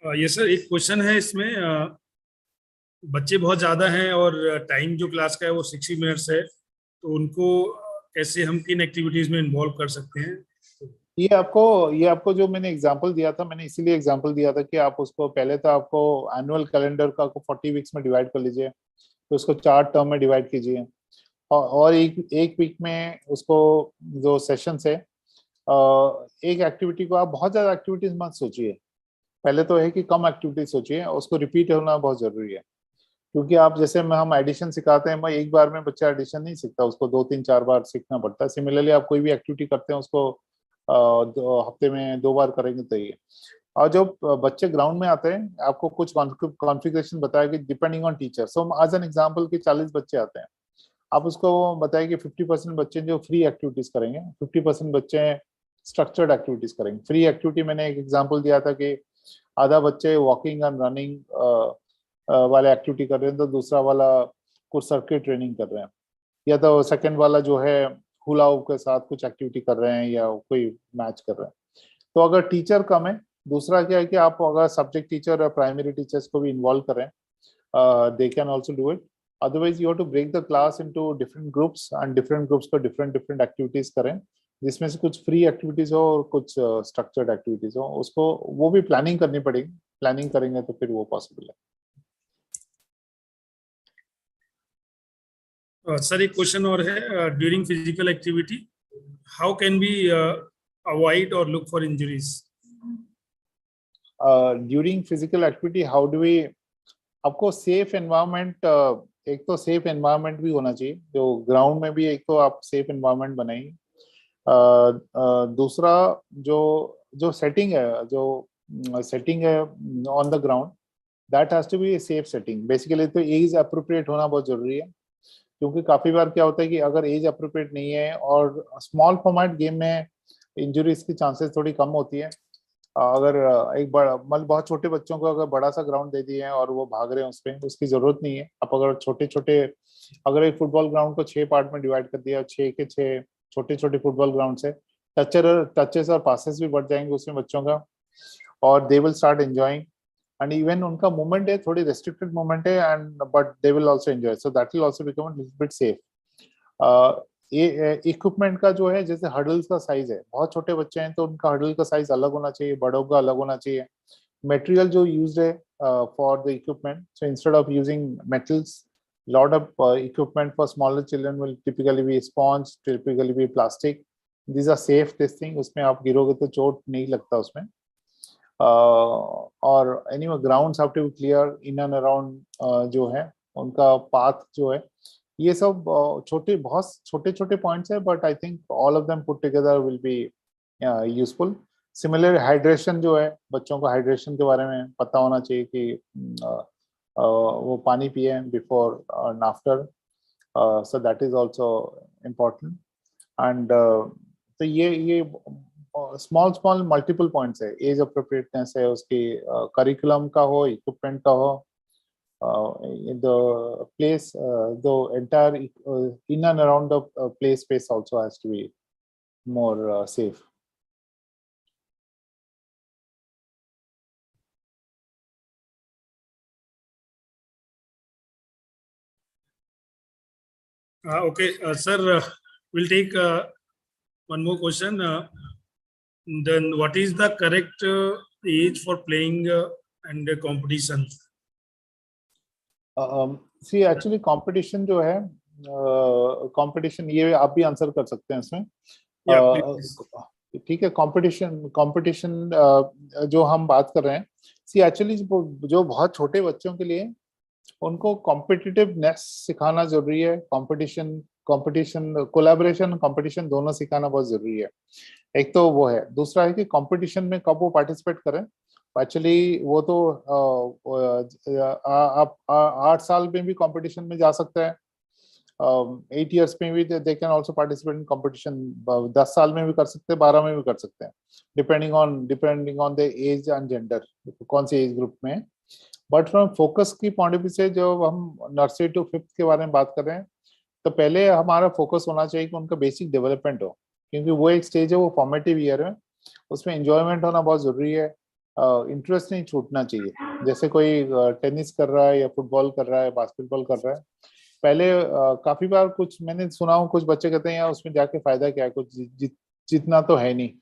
ये सर एक क्वेश्चन है इसमें, बच्चे बहुत ज्यादा हैं और टाइम जो क्लास का है वो 60 मिनट्स है, तो उनको कैसे हम किन एक्टिविटीज में इन्वॉल्व कर सकते हैं? ये आपको जो मैंने एग्जांपल दिया था, मैंने इसीलिए एग्जांपल दिया था कि आप उसको पहले तो आपको एनुअल कैलेंडर का 40 वीक्स में डिवाइड कर लीजिए, तो उसको 4 टर्म में डिवाइड कीजिए, और एक वीक में उसको जो सेशंस है, एक एक्टिविटी को आप बहुत ज्यादा एक्टिविटीज मत सोचिए, पहले तो है कि कम एक्टिविटीज सोचिए, उसको रिपीट होना बहुत जरूरी है। क्योंकि आप जैसे में हम एडिशन सिखाते हैं, मैं एक बार में बच्चा एडिशन नहीं सीखता, उसको 2 3 4 बार सीखना पड़ता है। सिमिलरली आप कोई भी एक्टिविटी करते हैं उसको हफ्ते में 2 बार करेंगे तो ये। और जो बच्चे ग्राउंड में आते हैं, आपको कुछ कॉन्फ़िगरेशन बताया कि depending on teacher, so as an example कि 40 बच्चे आते हैं, आप उसको बताइए कि 50% बच्चे जो फ्री एक्टिविटीज करेंगे, 50% बच्चे स्ट्रक्चर्ड एक्टिविटीज करेंगे। फ्री एक्टिविटी मैंने एक एग्जांपल दिया था कि आधा बच्चे वॉकिंग एंड रनिंग वाला एक्टिविटी कर रहे हैं, तो दूसरा वाला कुछ सर्किट ट्रेनिंग कर रहे हैं, या तो सेकंड वाला जो है हुला हुप के साथ कुछ एक्टिविटी कर रहे हैं या कोई मैच कर रहे हैं। तो अगर टीचर कम है, दूसरा क्या है कि आप अगर सब्जेक्ट टीचर और प्राइमरी टीचर्स को भी इन्वॉल्व करें, they can also do it. Otherwise you have to break the class into different groups, and different groups को डिफरेंट डिफरेंट एक्टिविटीज करें, जिसमें से कुछ फ्री एक्टिविटीज हो और कुछ स्ट्रक्चर्ड एक्टिविटीज हो। उसको वो भी प्लानिंग करनी पड़ेगी, प्लानिंग करेंगे तो फिर वो पॉसिबल है। सर एक क्वेश्चन और है, during physical activity how can be avoid और look for injuries? During physical activity how do we, आपको सेफ एनवायरनमेंट, एक तो सेफ एनवायरनमेंट भी होना चाहिए, जो ग्राउंड में भी एक तो आप सेफ एनवायरनमेंट बनाइए। दूसरा जो जो सेटिंग है, जो सेटिंग है on the ground, that has to be a safe setting. Basically तो एज अप्रोप्रिएट होना बहुत जरूरी है, क्योंकि काफी बार क्या होता है कि अगर एज अप्रोप्रिएट नहीं है और स्मॉल फॉर्मेट गेम में इंजरीज की चांसेस थोड़ी कम होती है। अगर एक बड़ा मतलब बहुत छोटे बच्चों को अगर बड़ा सा ग्राउंड दे दिए हैं और वो भाग रहे हैं उस पर, उसकी जरूरत नहीं है। आप अगर छोटे छोटे, अगर एक फुटबॉल ग्राउंड को 6 पार्ट में डिवाइड कर दिया, 6 के 6 छोटे छोटे फुटबॉल ग्राउंड से टचेस और पासेस भी बढ़ जाएंगे उसमें बच्चों का, और they will start enjoying, and even उनका मूवमेंट है थोड़ी रेस्ट्रिक्टेड मूवमेंट है, and but they will also enjoy, so that will also become a little bit safe. ये इक्विपमेंट का जो है, जैसे हर्डल्स का साइज है, बहुत छोटे बच्चे हैं तो उनका हर्डल का साइज अलग होना चाहिए, बड़ों का अलग होना चाहिए। मटेरियल जो यूज्ड है for the equipment, so instead of using metals, lot of equipment for smaller children will typically be sponge, typically be plastic. These are safe, this thing, उसमें आप गिरोगे तो चोट नहीं लगता उसमें। और anyway grounds have to be clear in and around जो है उनका path जो है, ये सब छोटे बहुत छोटे छोटे पॉइंट्स है, but I think all of them put together will be useful. Similar hydration जो है, बच्चों को हाइड्रेशन के बारे में पता होना चाहिए कि वो पानी पिए before and after, so that is also important. And तो ये स्मॉल स्मॉल मल्टीपल पॉइंट्स है, एज अप्रोप्रिएटनेस है उसकी, करिकुलम का हो, इक्विपमेंट का हो, the place, the entire in and around the play space also has to be more safe. Okay, sir, we'll take one more question. Then what is the correct age for playing and competition? See, actually competition जो है, competition ये आप भी answer कर सकते हैं इसमें। ठीक है, कंपटीशन जो हम बात कर रहे हैं, सी एक्चुअली जो बहुत छोटे बच्चों के लिए उनको कॉम्पिटिटिवनेस सिखाना जरूरी है। कंपटीशन कोलैबोरेशन, कंपटीशन दोनों सिखाना बहुत जरूरी है। एक तो वो है, दूसरा है कि कंपटीशन में कब वो पार्टिसिपेट करें। एक्चुअली वो तो आप 8 साल में भी कंपटीशन में जा सकते हैं, 8 years में भी they can also participate in competition, 10 साल में भी कर सकते हैं, 12 में भी कर सकते हैं, depending on the age and gender, कौन सी एज ग्रुप में। बट फ्रॉम फोकस की पॉइंट ऑफ व्यू से, जब हम नर्सरी टू 5th के बारे में बात कर रहे हैं, तो पहले हमारा फोकस होना चाहिए कि उनका बेसिक डेवलपमेंट हो, क्योंकि वो एक स्टेज है, वो फॉर्मेटिव ईयर है, उसमें एंजॉयमेंट होना बहुत जरूरी है, इंटरेस्ट नहीं छूटना चाहिए। जैसे कोई टेनिस कर रहा है या फुटबॉल कर रहा है, बास्केटबॉल कर रहा है, पहले काफी बार कुछ मैंने सुना हूँ, कुछ बच्चे कहते हैं यार उसमें जाके फायदा क्या है, कुछ जीतना तो है नहीं,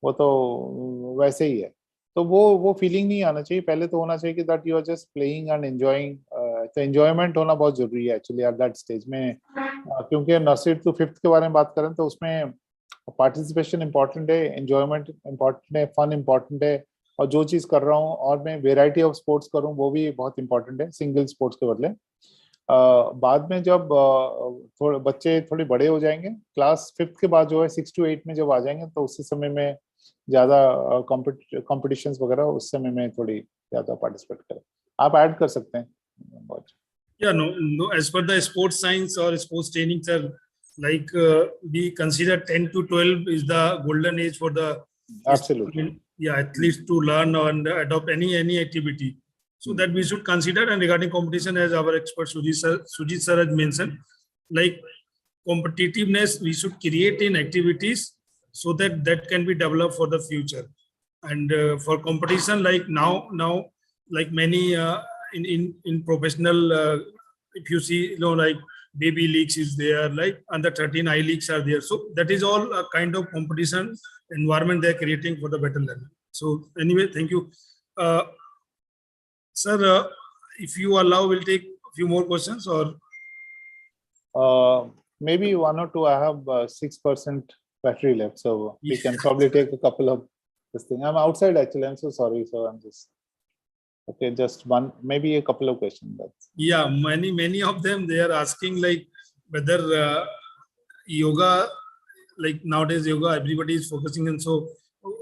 वो तो वैसे ही है। तो वो फीलिंग नहीं आना चाहिए। पहले तो होना चाहिए कि that you are just playing and enjoying. तो एंजॉयमेंट होना बहुत जरूरी है एक्चुअली एट दैट स्टेज में, क्योंकि नर्सरी टू फिफ्थ के बारे में बात करें तो उसमें पार्टिसिपेशन इंपॉर्टेंट है, एंजॉयमेंट इंपॉर्टेंट है, फन इंपॉर्टेंट है, और जो चीज कर रहा हूँ और मैं वेराइटी ऑफ स्पोर्ट्स करूँ वो भी बहुत इंपॉर्टेंट है, सिंगल स्पोर्ट्स के बदले। बाद में जब थोड़े बच्चे थोड़े बड़े हो जाएंगे, क्लास फिफ्थ के बाद जो है 6 to 8 में जब आ जाएंगे, तो उसी समय में ज्यादा कॉम्पिटिशन्स वगैरह, उस समय में थोड़ी ज्यादा पार्टिसिपेट करें। आप ऐड कर सकते हैं बहुत। Yeah, no. As per the sports science or sports training, sir, like we consider 10 to 12 is the golden age for the Absolutely. yeah, athletes to learn and adopt any activity. So that we should consider. And regarding competition, as our expert Sujit sir has mentioned, like competitiveness, we should create in activities so that that can be developed for the future. And for competition, like now, like many in professional, if you see, like baby leagues is there, like under 13 I leagues are there. So that is all a kind of competition environment they're creating for the better learning. So anyway, thank you. Sir, if you allow, we'll take a few more questions, or maybe one or two. I have 6% battery left, so we can probably take a couple of this thing. I'm outside actually. I'm so sorry. So I'm just okay. Just one, maybe a couple of questions. Yeah, many of them, they are asking like whether yoga, like nowadays yoga everybody is focusing on, so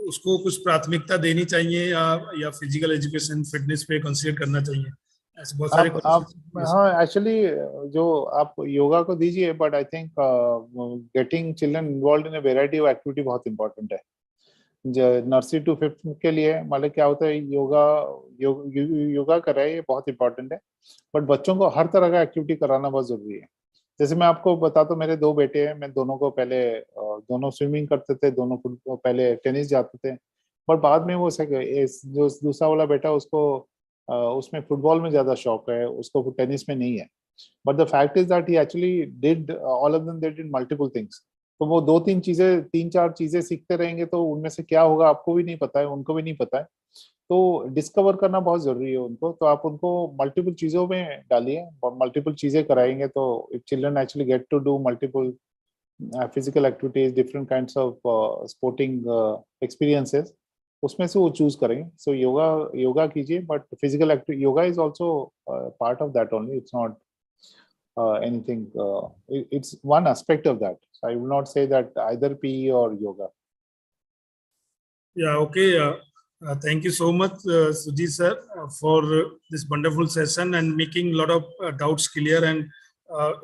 उसको कुछ प्राथमिकता देनी चाहिए या physical education fitness पे consider करना चाहिए, ऐसे बहुत सारे आप हाँ एक्चुअली जो आप योगा को दीजिए, but I think getting children involve in a variety of activity बहुत इंपॉर्टेंट है। नर्सरी टू फिफ्थ के लिए मतलब क्या होता है, योगा कराए, ये बहुत इंपॉर्टेंट है, बट बच्चों को हर तरह का एक्टिविटी कराना बहुत जरूरी है। जैसे मैं आपको बताता हूँ, मेरे 2 बेटे हैं, मैं दोनों को पहले दोनों स्विमिंग करते थे, दोनों पहले टेनिस जाते थे, पर बाद में वो जो दूसरा वाला बेटा उसको उसमें फुटबॉल में ज्यादा शौक है, उसको टेनिस में नहीं है। But the fact is that he actually did all of them, they did multiple things. तो वो 3-4 चीजें सीखते रहेंगे, तो उनमें से क्या होगा आपको भी नहीं पता है, उनको भी नहीं पता है। तो डिस्कवर करना बहुत जरूरी है उनको, तो आप उनको मल्टीपल चीजों में डालिए, मल्टीपल चीजें कराएंगे, तो if children actually get to do multiple physical activities, different kinds of sporting experiences, उसमें से वो चूज करेंगे। सो योगा कीजिए, but physical activity, yoga is also part of that only, it's not anything, it's one aspect of that. So I will not say that either PE or yoga. Yeah, okay. Thank you so much, Sujit sir, for this wonderful session and making a lot of doubts clear, and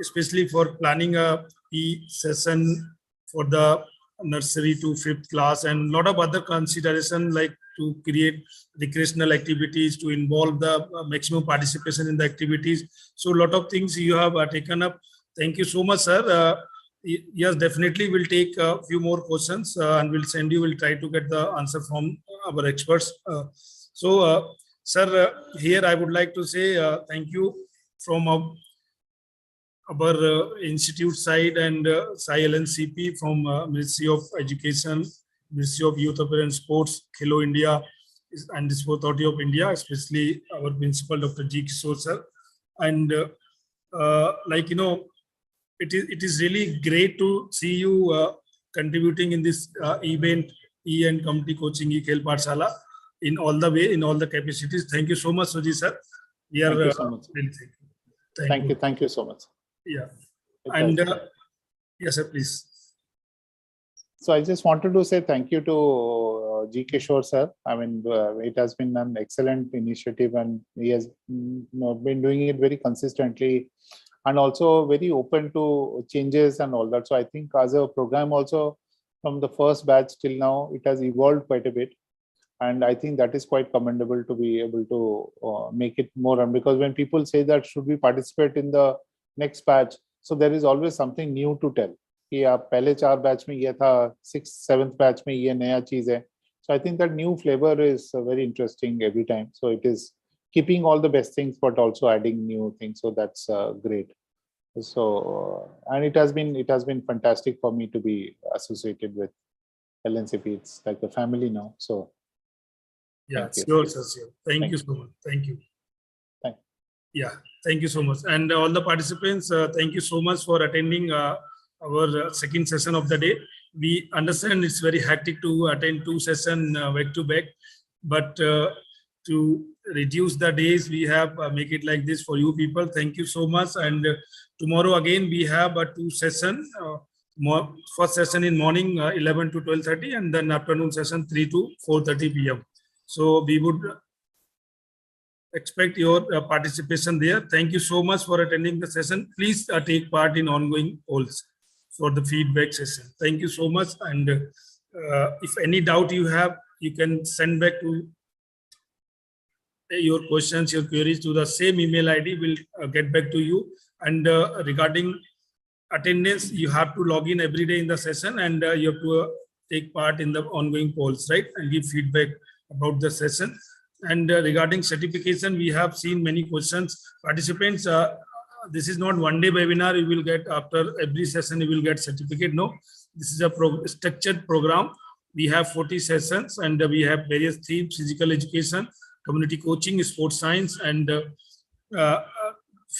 especially for planning a PE session for the nursery to fifth class, and a lot of other consideration like to create recreational activities, to involve the maximum participation in the activities. So a lot of things you have taken up. Thank you so much, sir. Yes, definitely we'll take a few more questions and we'll send you, we'll try to get the answer from our experts. Sir, here I would like to say thank you from our institute side and Sai LNCP from Ministry of Education, Ministry of Youth Affairs and Sports, Khelo India, and the Sport Authority of India, especially our principal, Dr. G. Kishore sir. And like, you know, it is really great to see you contributing in this event, and community coaching, E-Khel Pathshala, in all the way, in all the capacities. Thank you so much, Sujit sir. We are Thank you so much. really Thank you so much. Yeah. And yes, sir, please. So I just wanted to say thank you to G. Kishore sir. I mean, it has been an excellent initiative, and he has been doing it very consistently, and also very open to changes and all that. So I think as a program also, from the first batch till now, it has evolved quite a bit. And I think that is quite commendable to be able to make it more. And because when people say that should we participate in the next batch, so there is always something new to tell. कि आप पहले 4 batch में ये था, 6th 7th batch में ये नया चीज है. So I think that new flavor is very interesting every time. So it is keeping all the best things, but also adding new things. So that's great. So, and it has been fantastic for me to be associated with LNCP. It's like a family now. So, Yeah, thank you. sure, sir. Sure. Thank Thank you so much. Thank you. Thank Yeah, thank you so much. And all the participants, thank you so much for attending our second session of the day. We understand it's very hectic to attend 2 sessions back to back, but to reduce the days, we have make it like this for you people. Thank you so much. And tomorrow again, we have a 2 session. First session in morning 11 to 12:30, and then afternoon session 3 to 4:30 p.m. So we would expect your participation there. Thank you so much for attending the session. Please take part in ongoing polls for the feedback session. Thank you so much. And if any doubt you have, you can send back to your questions, your queries to the same email ID. We'll get back to you. And regarding attendance, you have to log in every day in the session, and you have to take part in the ongoing polls, right? And give feedback about the session. And regarding certification, we have seen many questions. Participants, this is not one day webinar. You will get after every session, you will get certificate. No, this is a structured program. We have 40 sessions, and we have various themes: physical education, community coaching, sports science, and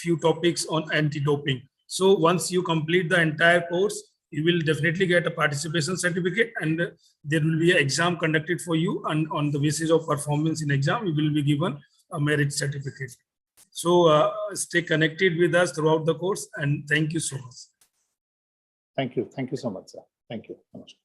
few topics on anti-doping. So once you complete the entire course, you will definitely get a participation certificate, and there will be an exam conducted for you, and on the basis of performance in exam, you will be given a merit certificate. So stay connected with us throughout the course, and thank you so much. you. Thank you. Thank you so much, sir. Thank you. Namaskar.